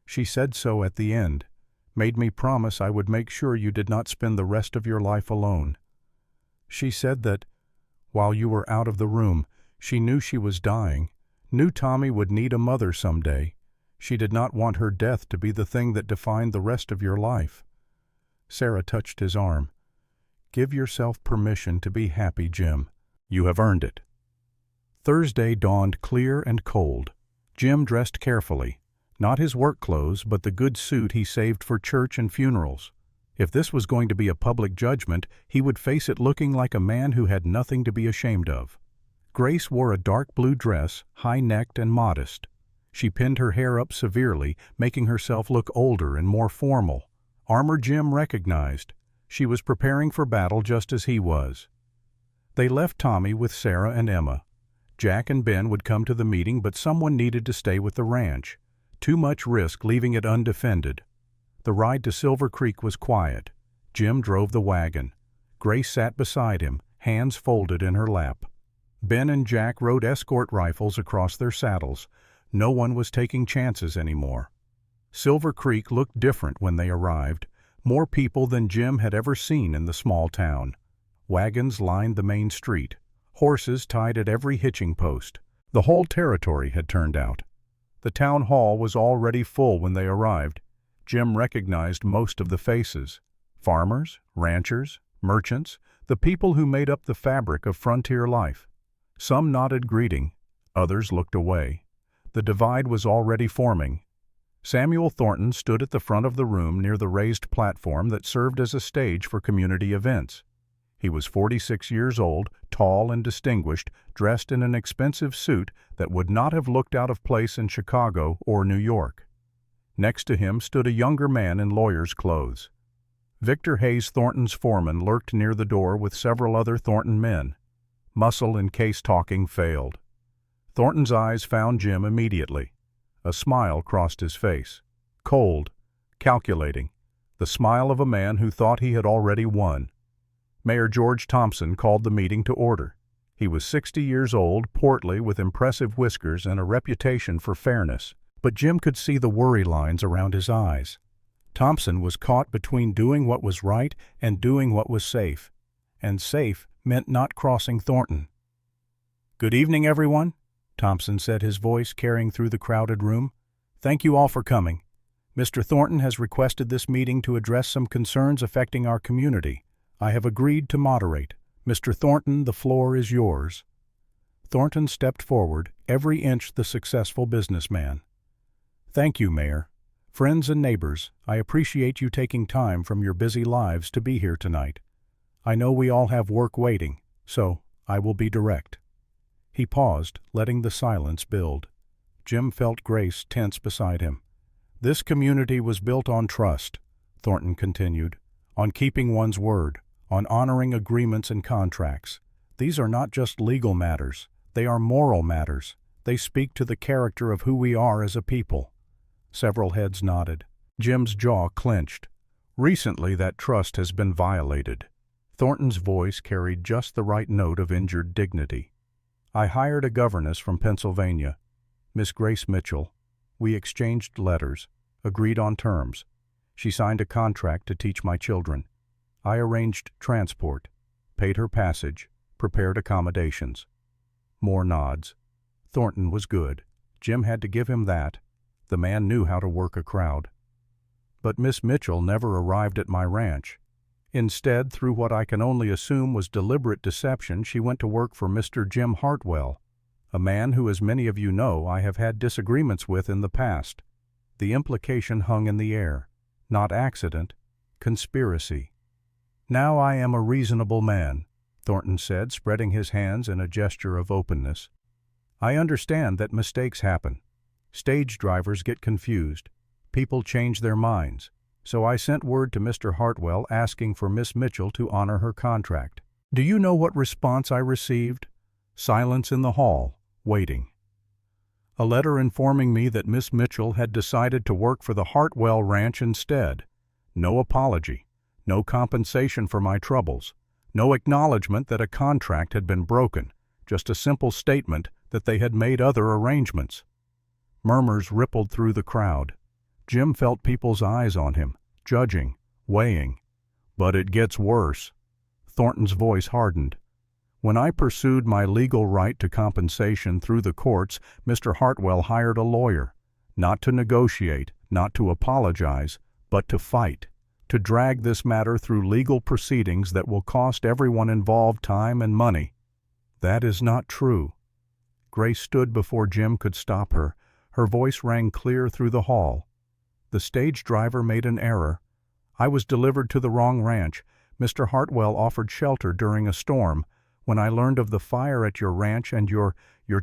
A: She said so at the end, made me promise I would make sure you did not spend the rest of your life alone. She said that, while you were out of the room, she knew she was dying, knew Tommy would need a mother someday. She did not want her death to be the thing that defined the rest of your life." Sarah touched his arm. "Give yourself permission to be happy, Jim. You have earned it." Thursday dawned clear and cold. Jim dressed carefully, Not his work clothes, but the good suit he saved for church and funerals. If this was going to be a public judgment, he would face it looking like a man who had nothing to be ashamed of. Grace wore a dark blue dress, high-necked and modest. She pinned her hair up severely, making herself look older and more formal. Armor Jim recognized. She was preparing for battle just as he was. They left Tommy with Sarah and Emma. Jack and Ben would come to the meeting, but someone needed to stay with the ranch. Too much risk leaving it undefended. The ride to Silver Creek was quiet. Jim drove the wagon. Grace sat beside him, hands folded in her lap. Ben and Jack rode escort rifles across their saddles. No one was taking chances anymore. Silver Creek looked different when they arrived. More people than Jim had ever seen in the small town. Wagons lined the main street. Horses tied at every hitching post. The whole territory had turned out. The town hall was already full when they arrived. Jim recognized most of the faces. Farmers, ranchers, merchants, the people who made up the fabric of frontier life. Some nodded greeting, others looked away. The divide was already forming. Samuel Thornton stood at the front of the room near the raised platform that served as a stage for community events. He was 46 years old, tall and distinguished, dressed in an expensive suit that would not have looked out of place in Chicago or New York. Next to him stood a younger man in lawyer's clothes. Victor Hayes Thornton's foreman lurked near the door with several other Thornton men. Muscle in case talking failed. Thornton's eyes found Jim immediately. A smile crossed his face. Cold, calculating, the smile of a man who thought he had already won. Mayor George Thompson called the meeting to order. He was 60 years old, portly, with impressive whiskers and a reputation for fairness, but Jim could see the worry lines around his eyes. Thompson was caught between doing what was right and doing what was safe, and safe meant not crossing Thornton. "Good evening, everyone," Thompson said, his voice carrying through the crowded room. "Thank you all for coming. Mr. Thornton has requested this meeting to address some concerns affecting our community. I have agreed to moderate. Mr. Thornton, the floor is yours." Thornton stepped forward, every inch the successful businessman. "Thank you, Mayor. Friends and neighbors, I appreciate you taking time from your busy lives to be here tonight. I know we all have work waiting, so I will be direct." He paused, letting the silence build. Jim felt Grace tense beside him. "This community was built on trust," Thornton continued, "on keeping one's word, on honoring agreements and contracts. These are not just legal matters, they are moral matters. They speak to the character of who we are as a people." Several heads nodded. Jim's jaw clenched. Recently that trust has been violated. Thornton's voice carried just the right note of injured dignity. "I hired a governess from Pennsylvania, Miss Grace Mitchell. We exchanged letters, agreed on terms. She signed a contract to teach my children. I arranged transport, paid her passage, prepared accommodations." More nods. Thornton was good. Jim had to give him that. The man knew how to work a crowd. "But Miss Mitchell never arrived at my ranch. Instead, through what I can only assume was deliberate deception, she went to work for Mr. Jim Hartwell, a man who, as many of you know, I have had disagreements with in the past." The implication hung in the air. Not accident, conspiracy. "Now I am a reasonable man," Thornton said, spreading his hands in a gesture of openness. "I understand that mistakes happen. Stage drivers get confused. People change their minds. So I sent word to Mr. Hartwell asking for Miss Mitchell to honor her contract. Do you know what response I received? Silence in the hall, waiting. A letter informing me that Miss Mitchell had decided to work for the Hartwell Ranch instead. No apology, no compensation for my troubles, no acknowledgement that a contract had been broken, just a simple statement that they had made other arrangements." Murmurs rippled through the crowd. Jim felt people's eyes on him, judging, weighing. "But it gets worse." Thornton's voice hardened. "When I pursued my legal right to compensation through the courts, Mr. Hartwell hired a lawyer, not to negotiate, not to apologize, but to fight, to drag this matter through legal proceedings that will cost everyone involved time and money." "That is not true." Grace stood before Jim could stop her. Her voice rang clear through the hall. "The stage driver made an error. I was delivered to the wrong ranch. Mr. Hartwell offered shelter during a storm. When I learned of the fire at your ranch and your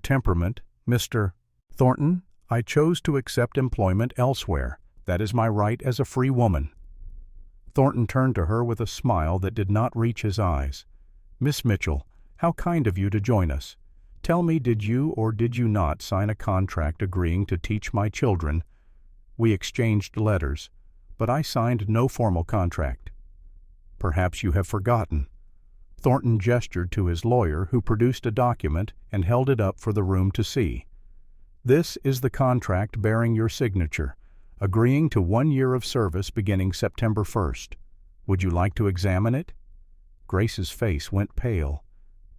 A: temperament, Mr. Thornton, I chose to accept employment elsewhere. That is my right as a free woman." Thornton turned to her with a smile that did not reach his eyes. "Miss Mitchell, how kind of you to join us. Tell me, did you or did you not sign a contract agreeing to teach my children?" "We exchanged letters, but I signed no formal contract." "Perhaps you have forgotten." Thornton gestured to his lawyer, who produced a document and held it up for the room to see. "This is the contract bearing your signature, agreeing to 1 year of service beginning September 1st. Would you like to examine it?" Grace's face went pale.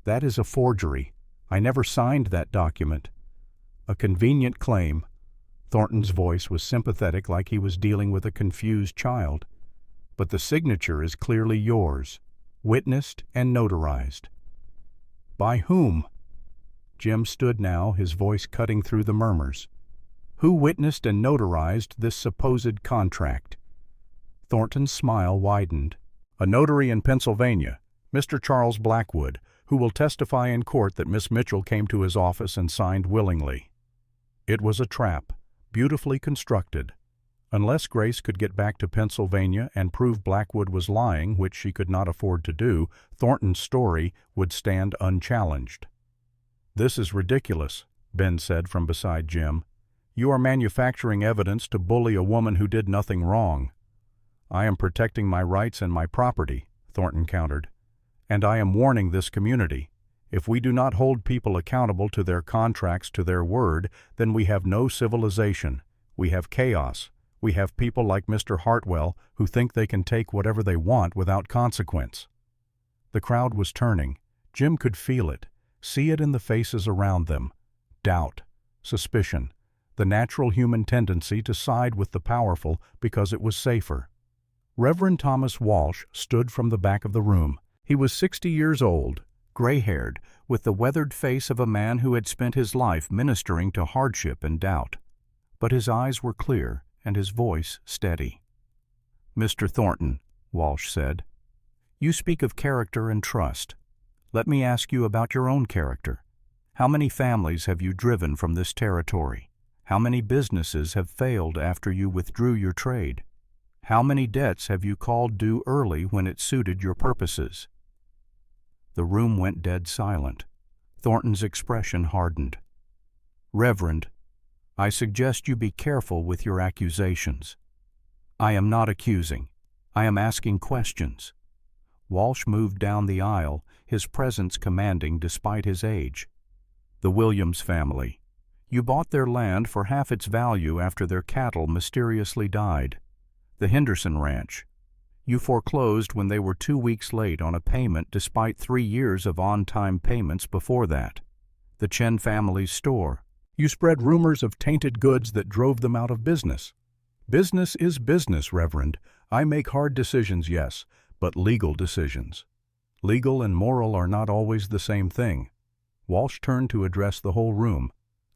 A: "That is a forgery. I never signed that document." "A convenient claim." Thornton's voice was sympathetic, like he was dealing with a confused child. "But the signature is clearly yours, witnessed and notarized." "By whom?" Jim stood now, his voice cutting through the murmurs. "Who witnessed and notarized this supposed contract?" Thornton's smile widened. "A notary in Pennsylvania, Mr. Charles Blackwood, who will testify in court that Miss Mitchell came to his office and signed willingly." It was a trap, beautifully constructed. Unless Grace could get back to Pennsylvania and prove Blackwood was lying, which she could not afford to do, Thornton's story would stand unchallenged. "This is ridiculous," Ben said from beside Jim. "You are manufacturing evidence to bully a woman who did nothing wrong." "I am protecting my rights and my property," Thornton countered. "And I am warning this community. If we do not hold people accountable to their contracts, to their word, then we have no civilization. We have chaos. We have people like Mr. Hartwell who think they can take whatever they want without consequence." The crowd was turning. Jim could feel it, see it in the faces around them. Doubt, suspicion, the natural human tendency to side with the powerful because it was safer. Reverend Thomas Walsh stood from the back of the room. He was 60 years old, gray-haired, with the weathered face of a man who had spent his life ministering to hardship and doubt. But his eyes were clear and his voice steady. "Mr. Thornton," Walsh said, "you speak of character and trust. Let me ask you about your own character. How many families have you driven from this territory? How many businesses have failed after you withdrew your trade? How many debts have you called due early when it suited your purposes?" The room went dead silent. Thornton's expression hardened. "Reverend, I suggest you be careful with your accusations." "I am not accusing. I am asking questions." Walsh moved down the aisle, his presence commanding despite his age. "The Williams family. You bought their land for half its value after their cattle mysteriously died. The Henderson Ranch. You foreclosed when they were 2 weeks late on a payment despite 3 years of on-time payments before that. The Chen family's store. You spread rumors of tainted goods that drove them out of business. Business is business, Reverend. I make hard decisions, yes, but legal decisions. Legal and moral are not always the same thing." Walsh turned to address the whole room.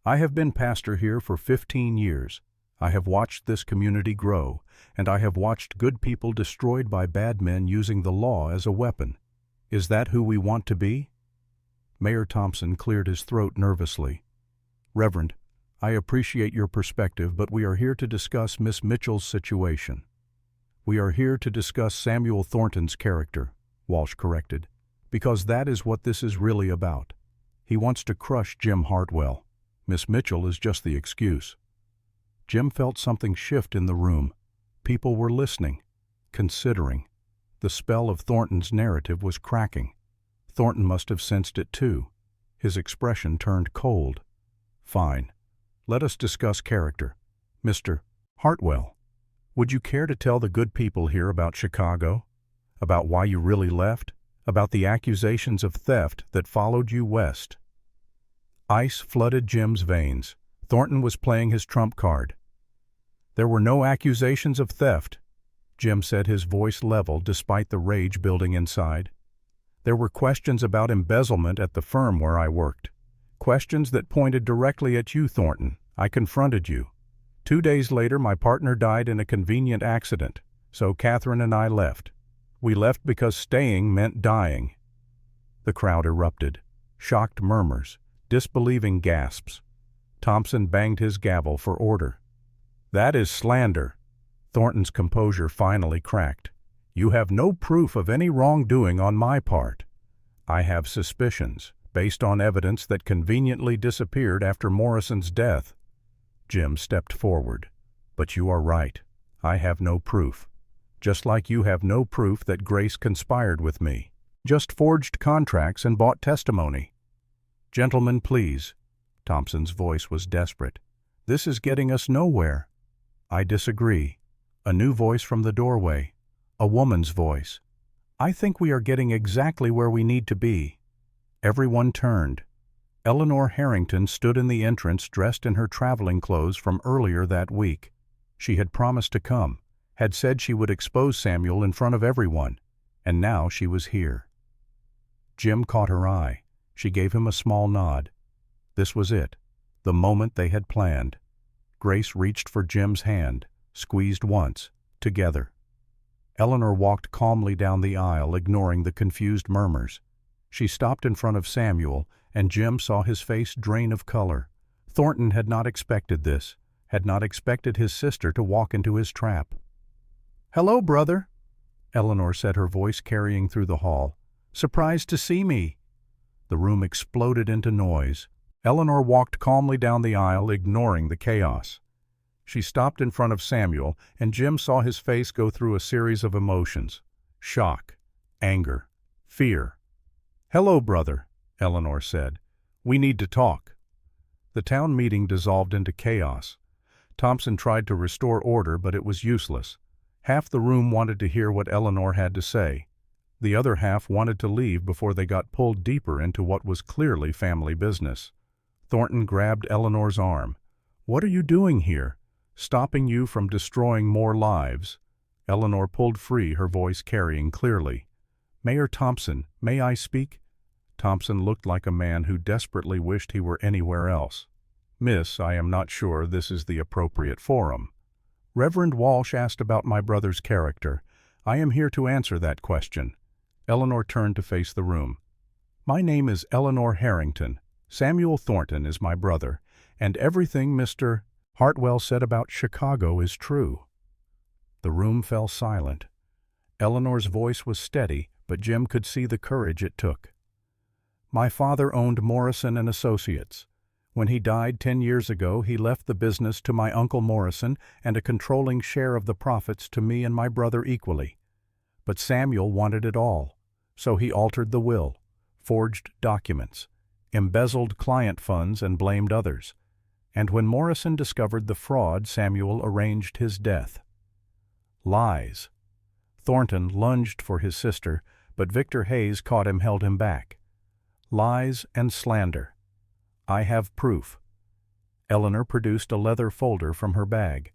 A: "I have been pastor here for 15 years. I have watched this community grow, and I have watched good people destroyed by bad men using the law as a weapon. Is that who we want to be?" Mayor Thompson cleared his throat nervously. "Reverend, I appreciate your perspective, but we are here to discuss Miss Mitchell's situation." "We are here to discuss Samuel Thornton's character," Walsh corrected, "because that is what this is really about. He wants to crush Jim Hartwell. Miss Mitchell is just the excuse." Jim felt something shift in the room. People were listening, considering. The spell of Thornton's narrative was cracking. Thornton must have sensed it too. His expression turned cold. "Fine. Let us discuss character. Mr. Hartwell, would you care to tell the good people here about Chicago? About why you really left? About the accusations of theft that followed you west?" Ice flooded Jim's veins. Thornton was playing his trump card. "There were no accusations of theft," Jim said, his voice level despite the rage building inside. "There were questions about embezzlement at the firm where I worked. Questions that pointed directly at you, Thornton. I confronted you. 2 days later, my partner died in a convenient accident, so Catherine and I left. We left because staying meant dying." The crowd erupted. Shocked murmurs, disbelieving gasps. Thompson banged his gavel for order. "That is slander." Thornton's composure finally cracked. "You have no proof of any wrongdoing on my part. I have suspicions, based on evidence that conveniently disappeared after Morrison's death." Jim stepped forward. "But you are right. I have no proof. Just like you have no proof that Grace conspired with me. Just forged contracts and bought testimony." "Gentlemen, please." Thompson's voice was desperate. "This is getting us nowhere." "I disagree." A new voice from the doorway. A woman's voice. "I think we are getting exactly where we need to be." Everyone turned. Eleanor Harrington stood in the entrance dressed in her traveling clothes from earlier that week. She had promised to come, had said she would expose Samuel in front of everyone, and now she was here. Jim caught her eye. She gave him a small nod. This was it, the moment they had planned. Grace reached for Jim's hand, squeezed once, together. Eleanor walked calmly down the aisle, ignoring the confused murmurs. She stopped in front of Samuel, and Jim saw his face drain of color. Thornton had not expected this, had not expected his sister to walk into his trap. "Hello, brother," Eleanor said, her voice carrying through the hall. "Surprised to see me." The room exploded into noise. Eleanor walked calmly down the aisle, ignoring the chaos. She stopped in front of Samuel, and Jim saw his face go through a series of emotions. Shock, anger, fear. "Hello, brother," Eleanor said. "We need to talk." The town meeting dissolved into chaos. Thompson tried to restore order, but it was useless. Half the room wanted to hear what Eleanor had to say. The other half wanted to leave before they got pulled deeper into what was clearly family business. Thornton grabbed Eleanor's arm. "What are you doing here? Stopping you from destroying more lives?" Eleanor pulled free, her voice carrying clearly. "Mayor Thompson, may I speak?" Thompson looked like a man who desperately wished he were anywhere else. "Miss, I am not sure this is the appropriate forum. Reverend Walsh asked about my brother's character. I am here to answer that question." Eleanor turned to face the room. "My name is Eleanor Harrington. Samuel Thornton is my brother, and everything Mr. Hartwell said about Chicago is true." The room fell silent. Eleanor's voice was steady, but Jim could see the courage it took. "My father owned Morrison and Associates. When he died 10 years ago, he left the business to my Uncle Morrison and a controlling share of the profits to me and my brother equally. But Samuel wanted it all, so he altered the will, forged documents, embezzled client funds, and blamed others. And when Morrison discovered the fraud, Samuel arranged his death." Lies. Thornton lunged for his sister, but Victor Hayes caught him, held him back. Lies and slander. "I have proof." Eleanor produced a leather folder from her bag.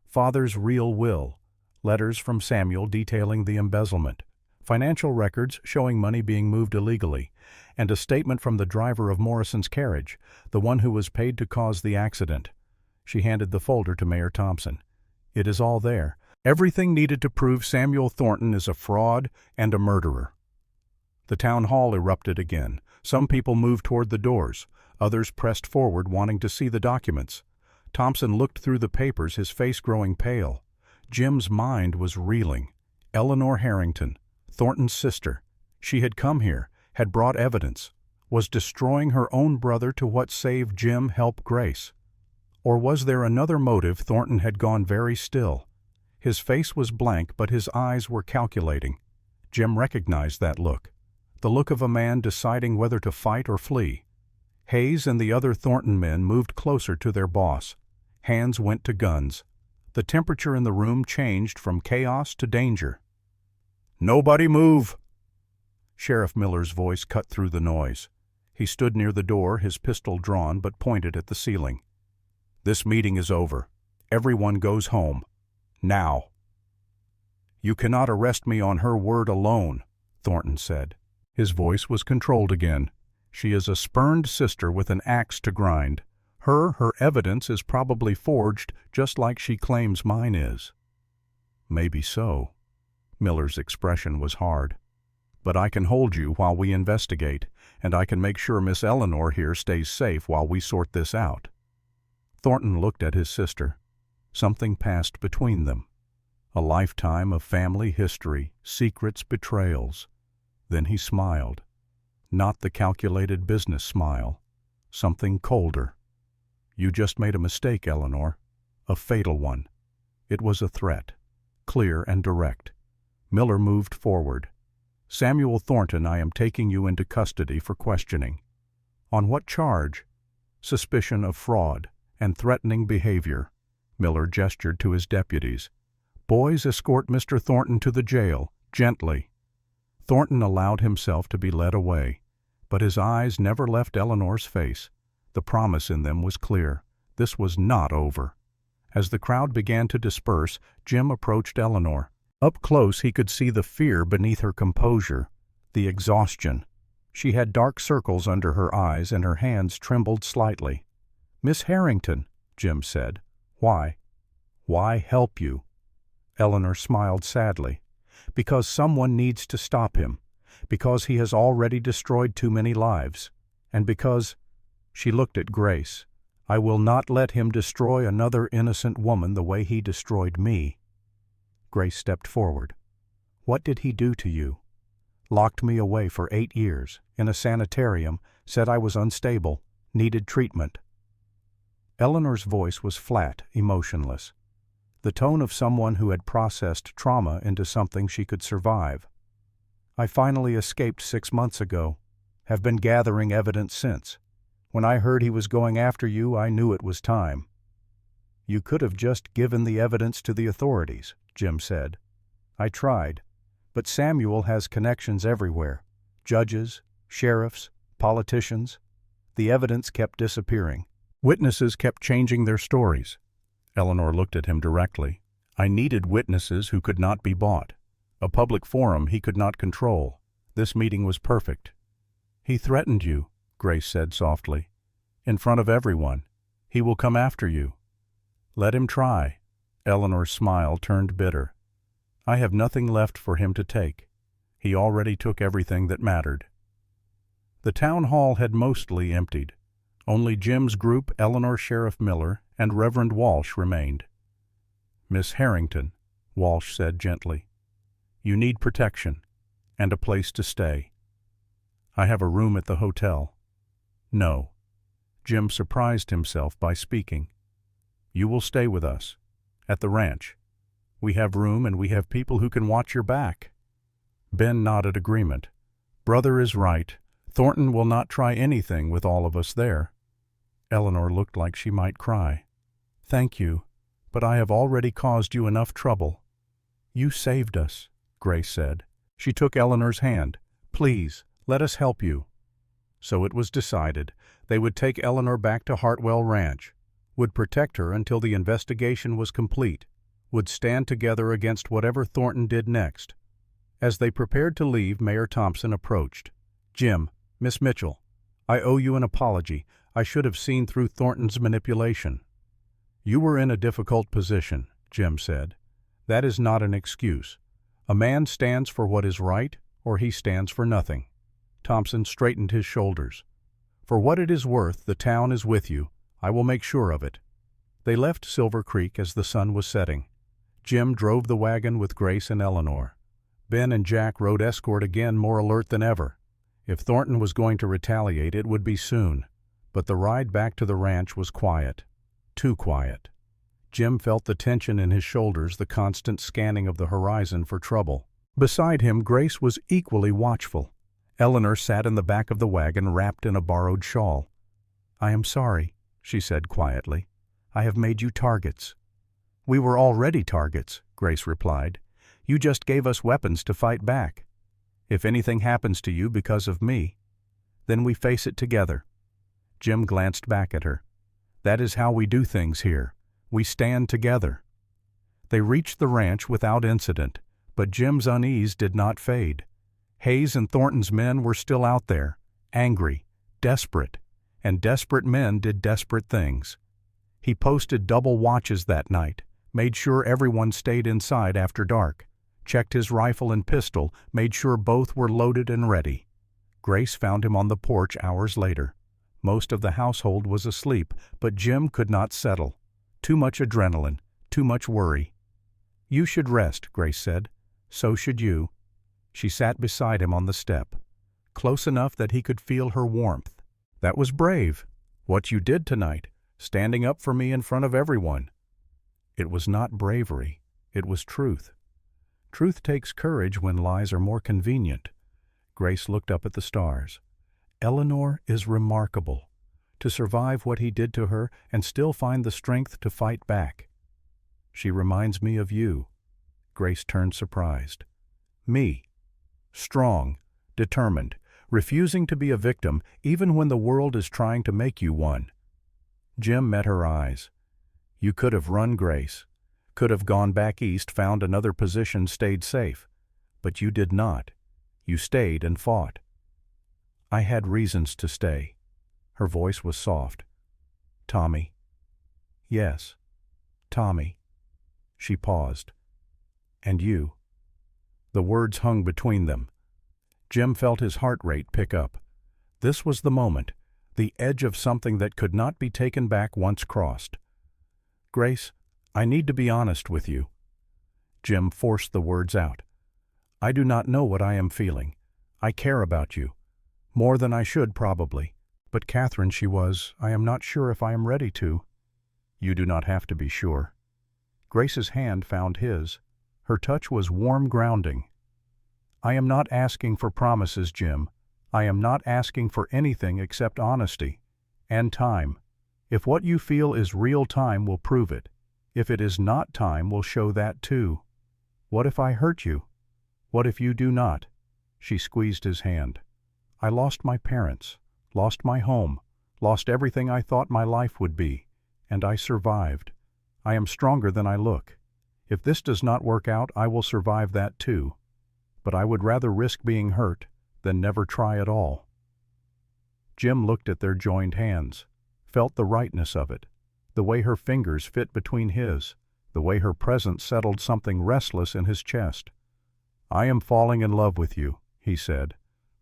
A: Father's real will, letters from Samuel detailing the embezzlement, financial records showing money being moved illegally, and a statement from the driver of Morrison's carriage, the one who was paid to cause the accident. She handed the folder to Mayor Thompson. "It is all there. Everything needed to prove Samuel Thornton is a fraud and a murderer." The town hall erupted again. Some people moved toward the doors. Others pressed forward, wanting to see the documents. Thompson looked through the papers, his face growing pale. Jim's mind was reeling. Eleanor Harrington, Thornton's sister. She had come here, had brought evidence, was destroying her own brother to what saved Jim help Grace. Or was there another motive? Thornton had gone very still. His face was blank, but his eyes were calculating. Jim recognized that look. The look of a man deciding whether to fight or flee. Hayes and the other Thornton men moved closer to their boss. Hands went to guns. The temperature in the room changed from chaos to danger. "Nobody move!" Sheriff Miller's voice cut through the noise. He stood near the door, his pistol drawn, but pointed at the ceiling. "This meeting is over. Everyone goes home. Now." "You cannot arrest me on her word alone," Thornton said. His voice was controlled again. "She is a spurned sister with an axe to grind. Her evidence is probably forged just like she claims mine is." "Maybe so." Miller's expression was hard. "But I can hold you while we investigate, and I can make sure Miss Eleanor here stays safe while we sort this out." Thornton looked at his sister. Something passed between them. A lifetime of family history, secrets, betrayals. Then he smiled. Not the calculated business smile. Something colder. "You just made a mistake, Eleanor. A fatal one." It was a threat. Clear and direct. Miller moved forward. "Samuel Thornton, I am taking you into custody for questioning." "On what charge?" "Suspicion of fraud and threatening behavior." Miller gestured to his deputies. "Boys, escort Mr. Thornton to the jail, gently." Thornton allowed himself to be led away, but his eyes never left Eleanor's face. The promise in them was clear. This was not over. As the crowd began to disperse, Jim approached Eleanor. Up close he could see the fear beneath her composure, the exhaustion. She had dark circles under her eyes and her hands trembled slightly. "Miss Harrington," Jim said. "Why?" "Why help you?" Eleanor smiled sadly. "Because someone needs to stop him. Because he has already destroyed too many lives. And because—" She looked at Grace. "I will not let him destroy another innocent woman the way he destroyed me." Grace stepped forward. "What did he do to you?" "Locked me away for 8 years, in a sanitarium, said I was unstable, needed treatment." Eleanor's voice was flat, emotionless. The tone of someone who had processed trauma into something she could survive. "I finally escaped 6 months ago. Have been gathering evidence since. When I heard he was going after you, I knew it was time." "You could have just given the evidence to the authorities," Jim said. "I tried, but Samuel has connections everywhere. Judges, sheriffs, politicians. The evidence kept disappearing. Witnesses kept changing their stories." Eleanor looked at him directly. "I needed witnesses who could not be bought. A public forum he could not control. This meeting was perfect." "He threatened you," Grace said softly. "In front of everyone. He will come after you." "Let him try." Eleanor's smile turned bitter. "I have nothing left for him to take. He already took everything that mattered." The town hall had mostly emptied. Only Jim's group, Eleanor, Sheriff Miller, and Reverend Walsh remained. "Miss Harrington," Walsh said gently, "you need protection and a place to stay." "I have a room at the hotel." "No." Jim surprised himself by speaking. "You will stay with us, at the ranch. We have room and we have people who can watch your back." Ben nodded agreement. "Brother is right. Thornton will not try anything with all of us there." Eleanor looked like she might cry. "Thank you, but I have already caused you enough trouble." "You saved us," Grace said. She took Eleanor's hand. "Please, let us help you." So it was decided. They would take Eleanor back to Hartwell Ranch, would protect her until the investigation was complete, would stand together against whatever Thornton did next. As they prepared to leave, Mayor Thompson approached. "Jim, Miss Mitchell, I owe you an apology. I should have seen through Thornton's manipulation." "You were in a difficult position," Jim said. "That is not an excuse. A man stands for what is right, or he stands for nothing." Thompson straightened his shoulders. "For what it is worth, the town is with you. I will make sure of it." They left Silver Creek as the sun was setting. Jim drove the wagon with Grace and Eleanor. Ben and Jack rode escort again, more alert than ever. If Thornton was going to retaliate, it would be soon. But the ride back to the ranch was quiet. Too quiet. Jim felt the tension in his shoulders, the constant scanning of the horizon for trouble. Beside him, Grace was equally watchful. Eleanor sat in the back of the wagon, wrapped in a borrowed shawl. "I am sorry," she said quietly. "I have made you targets." "We were already targets," Grace replied. "You just gave us weapons to fight back. If anything happens to you because of me, then we face it together." Jim glanced back at her. "That is how we do things here. We stand together." They reached the ranch without incident, but Jim's unease did not fade. Hayes and Thornton's men were still out there, angry, desperate, and desperate men did desperate things. He posted double watches that night, made sure everyone stayed inside after dark, checked his rifle and pistol, made sure both were loaded and ready. Grace found him on the porch hours later. Most of the household was asleep, but Jim could not settle. Too much adrenaline, too much worry. "You should rest," Grace said. "So should you." She sat beside him on the step, close enough that he could feel her warmth. "That was brave, what you did tonight, standing up for me in front of everyone." It was not bravery, it was truth. Truth takes courage when lies are more convenient. Grace looked up at the stars. Eleanor is remarkable. To survive what he did to her and still find the strength to fight back. "She reminds me of you." Grace turned surprised. "Me. Strong, determined, refusing to be a victim even when the world is trying to make you one." Jim met her eyes. "You could have run, Grace. Could have gone back east, found another position, stayed safe. But you did not. You stayed and fought." "I had reasons to stay." Her voice was soft. "Tommy." "Yes, Tommy." She paused. "And you." The words hung between them. Jim felt his heart rate pick up. This was the moment, the edge of something that could not be taken back once crossed. "Grace, I need to be honest with you." Jim forced the words out. "I do not know what I am feeling. I care about you. More than I should, probably. But Catherine," I am not sure if I am ready to." "You do not have to be sure." Grace's hand found his. Her touch was warm grounding. "I am not asking for promises, Jim. I am not asking for anything except honesty. And time. If what you feel is real, time will prove it. If it is not, time will show that too. What if I hurt you? What if you do not?" She squeezed his hand. "I lost my parents, lost my home, lost everything I thought my life would be, and I survived. I am stronger than I look. If this does not work out, I will survive that too. But I would rather risk being hurt than never try at all." Jim looked at their joined hands, felt the rightness of it, the way her fingers fit between his, the way her presence settled something restless in his chest. "I am falling in love with you," he said.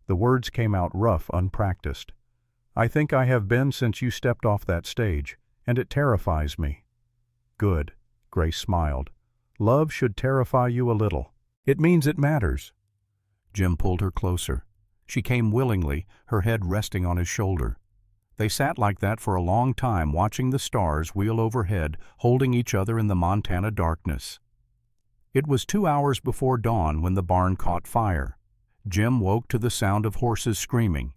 A: The words came out rough, unpracticed. "I think I have been since you stepped off that stage, and it terrifies me." "Good," Grace smiled. "Love should terrify you a little. It means it matters." Jim pulled her closer. She came willingly, her head resting on his shoulder. They sat like that for a long time, watching the stars wheel overhead, holding each other in the Montana darkness. It was 2 hours before dawn when the barn caught fire. Jim woke to the sound of horses screaming.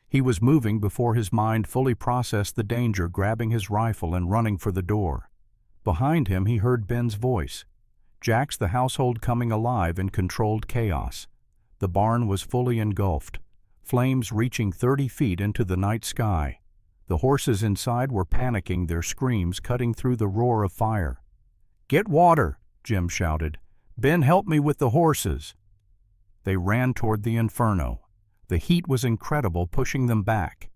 A: He was moving before his mind fully processed the danger, grabbing his rifle and running for the door. Behind him he heard Ben's voice. Jack's the household coming alive in controlled chaos. The barn was fully engulfed, flames reaching 30 feet into the night sky. The horses inside were panicking, their screams cutting through the roar of fire. "Get water!" Jim shouted. "Ben, help me with the horses!" They ran toward the inferno. The heat was incredible, pushing them back.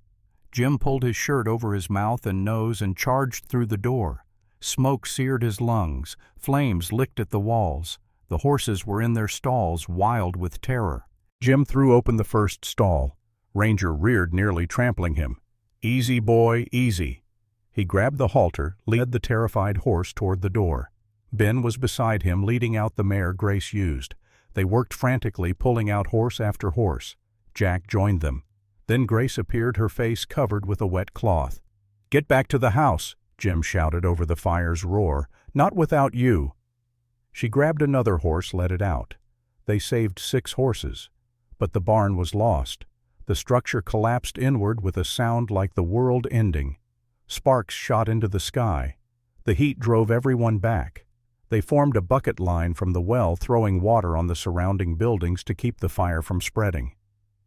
A: Jim pulled his shirt over his mouth and nose and charged through the door. Smoke seared his lungs. Flames licked at the walls. The horses were in their stalls, wild with terror. Jim threw open the first stall. Ranger reared, nearly trampling him. "Easy, boy, easy." He grabbed the halter, led the terrified horse toward the door. Ben was beside him, leading out the mare Grace used. They worked frantically, pulling out horse after horse. Jack joined them. Then Grace appeared, her face covered with a wet cloth. "Get back to the house," Jim shouted over the fire's roar. "Not without you." She grabbed another horse, led it out. They saved 6 horses. But the barn was lost. The structure collapsed inward with a sound like the world ending. Sparks shot into the sky. The heat drove everyone back. They formed a bucket line from the well, throwing water on the surrounding buildings to keep the fire from spreading.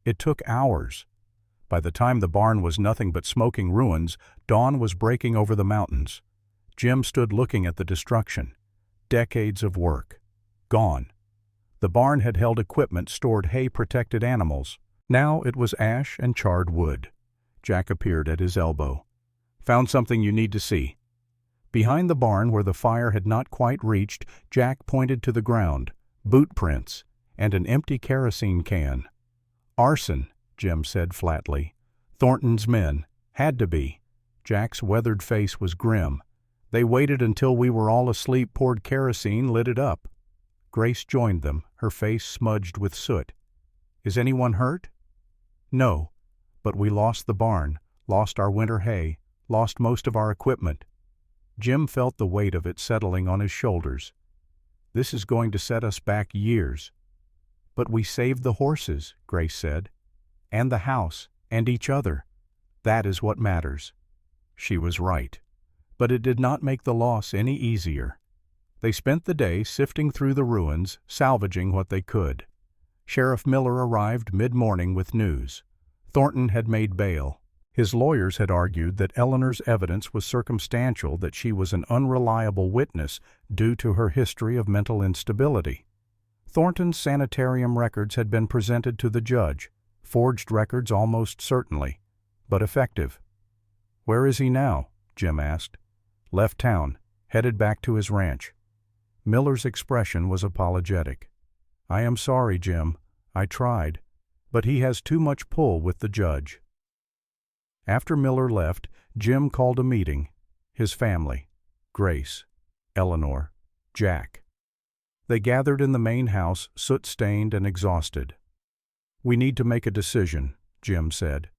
A: It took hours. By the time the barn was nothing but smoking ruins, dawn was breaking over the mountains. Jim stood looking at the destruction. Decades of work. Gone. The barn had held equipment, stored hay, protected animals. Now it was ash and charred wood. Jack appeared at his elbow. "Found something you need to see." Behind the barn where the fire had not quite reached, Jack pointed to the ground, boot prints, and an empty kerosene can. "Arson," Jim said flatly. "Thornton's men. Had to be." Jack's weathered face was grim. "They waited until we were all asleep, poured kerosene, lit it up." Grace joined them, her face smudged with soot. "Is anyone hurt?" "No, but we lost the barn, lost our winter hay, lost most of our equipment." Jim felt the weight of it settling on his shoulders. "This is going to set us back years." "But we saved the horses," Grace said. "And the house, and each other. That is what matters." She was right. But it did not make the loss any easier. They spent the day sifting through the ruins, salvaging what they could. Sheriff Miller arrived mid-morning with news. Thornton had made bail. His lawyers had argued that Eleanor's evidence was circumstantial, that she was an unreliable witness due to her history of mental instability. Thornton's sanitarium records had been presented to the judge, forged records almost certainly, but effective. "Where is he now?" Jim asked. "Left town, headed back to his ranch." Miller's expression was apologetic. "I am sorry, Jim. I tried, but he has too much pull with the judge." After Miller left, Jim called a meeting. His family, Grace, Eleanor, Jack. They gathered in the main house, soot-stained and exhausted. "We need to make a decision," Jim said.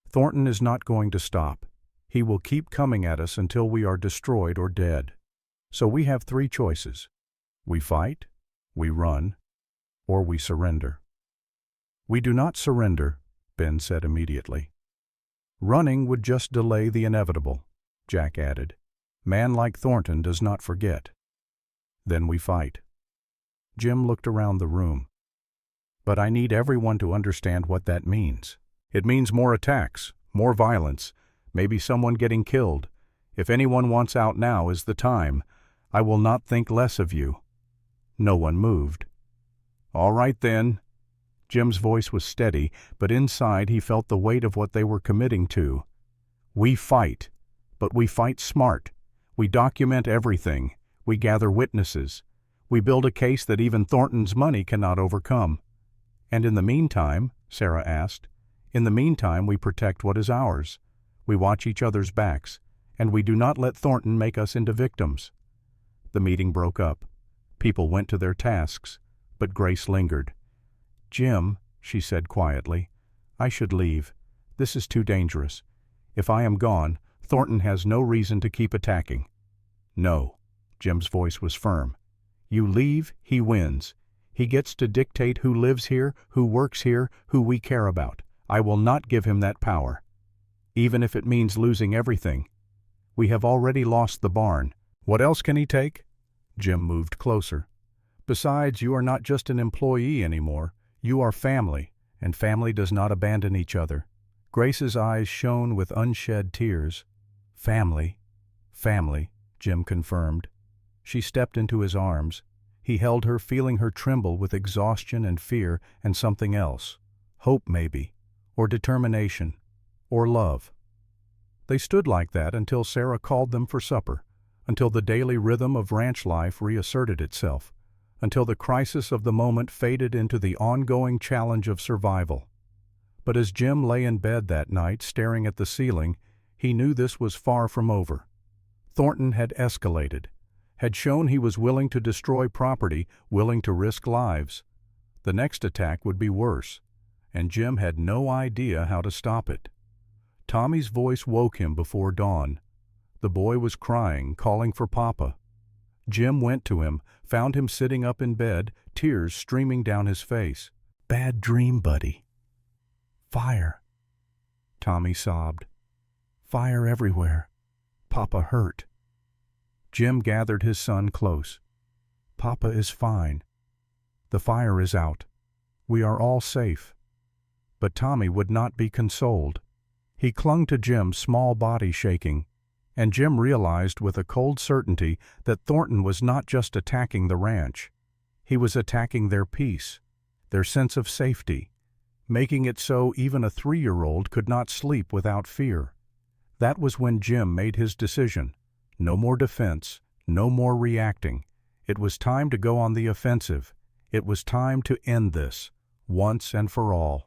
A: "Thornton is not going to stop. He will keep coming at us until we are destroyed or dead. So we have three choices. We fight, we run, or we surrender." "We do not surrender," Ben said immediately. "Running would just delay the inevitable," Jack added. "Man like Thornton does not forget." "Then we fight." Jim looked around the room. "But I need everyone to understand what that means. It means more attacks, more violence, maybe someone getting killed. If anyone wants out, now is the time. I will not think less of you." No one moved. "All right then." Jim's voice was steady, but inside he felt the weight of what they were committing to. "We fight, but we fight smart. We document everything. We gather witnesses. We build a case that even Thornton's money cannot overcome." "And in the meantime," Sarah asked, "in the meantime we protect what is ours. We watch each other's backs, and we do not let Thornton make us into victims." The meeting broke up. People went to their tasks, but Grace lingered. "Jim," she said quietly, "I should leave. This is too dangerous. If I am gone, Thornton has no reason to keep attacking." "No." Jim's voice was firm. "You leave, he wins. He gets to dictate who lives here, who works here, who we care about. I will not give him that power. Even if it means losing everything. We have already lost the barn. What else can he take?" Jim moved closer. "Besides, you are not just an employee anymore. You are family, and family does not abandon each other." Grace's eyes shone with unshed tears. "Family, family," Jim confirmed. She stepped into his arms. He held her, feeling her tremble with exhaustion and fear and something else. Hope, maybe, or determination, or love. They stood like that until Sarah called them for supper, until the daily rhythm of ranch life reasserted itself, until the crisis of the moment faded into the ongoing challenge of survival. But as Jim lay in bed that night staring at the ceiling, he knew this was far from over. Thornton had escalated, had shown he was willing to destroy property, willing to risk lives. The next attack would be worse, and Jim had no idea how to stop it. Tommy's voice woke him before dawn. The boy was crying, calling for Papa. Jim went to him, found him sitting up in bed, tears streaming down his face. "Bad dream, buddy." "Fire," Tommy sobbed. "Fire everywhere. Papa hurt." Jim gathered his son close. "Papa is fine. The fire is out. We are all safe." But Tommy would not be consoled. He clung to Jim's small body, shaking, and Jim realized with a cold certainty that Thornton was not just attacking the ranch. He was attacking their peace, their sense of safety, making it so even a 3-year-old could not sleep without fear. That was when Jim made his decision. No more defense, no more reacting. It was time to go on the offensive. It was time to end this, once and for all.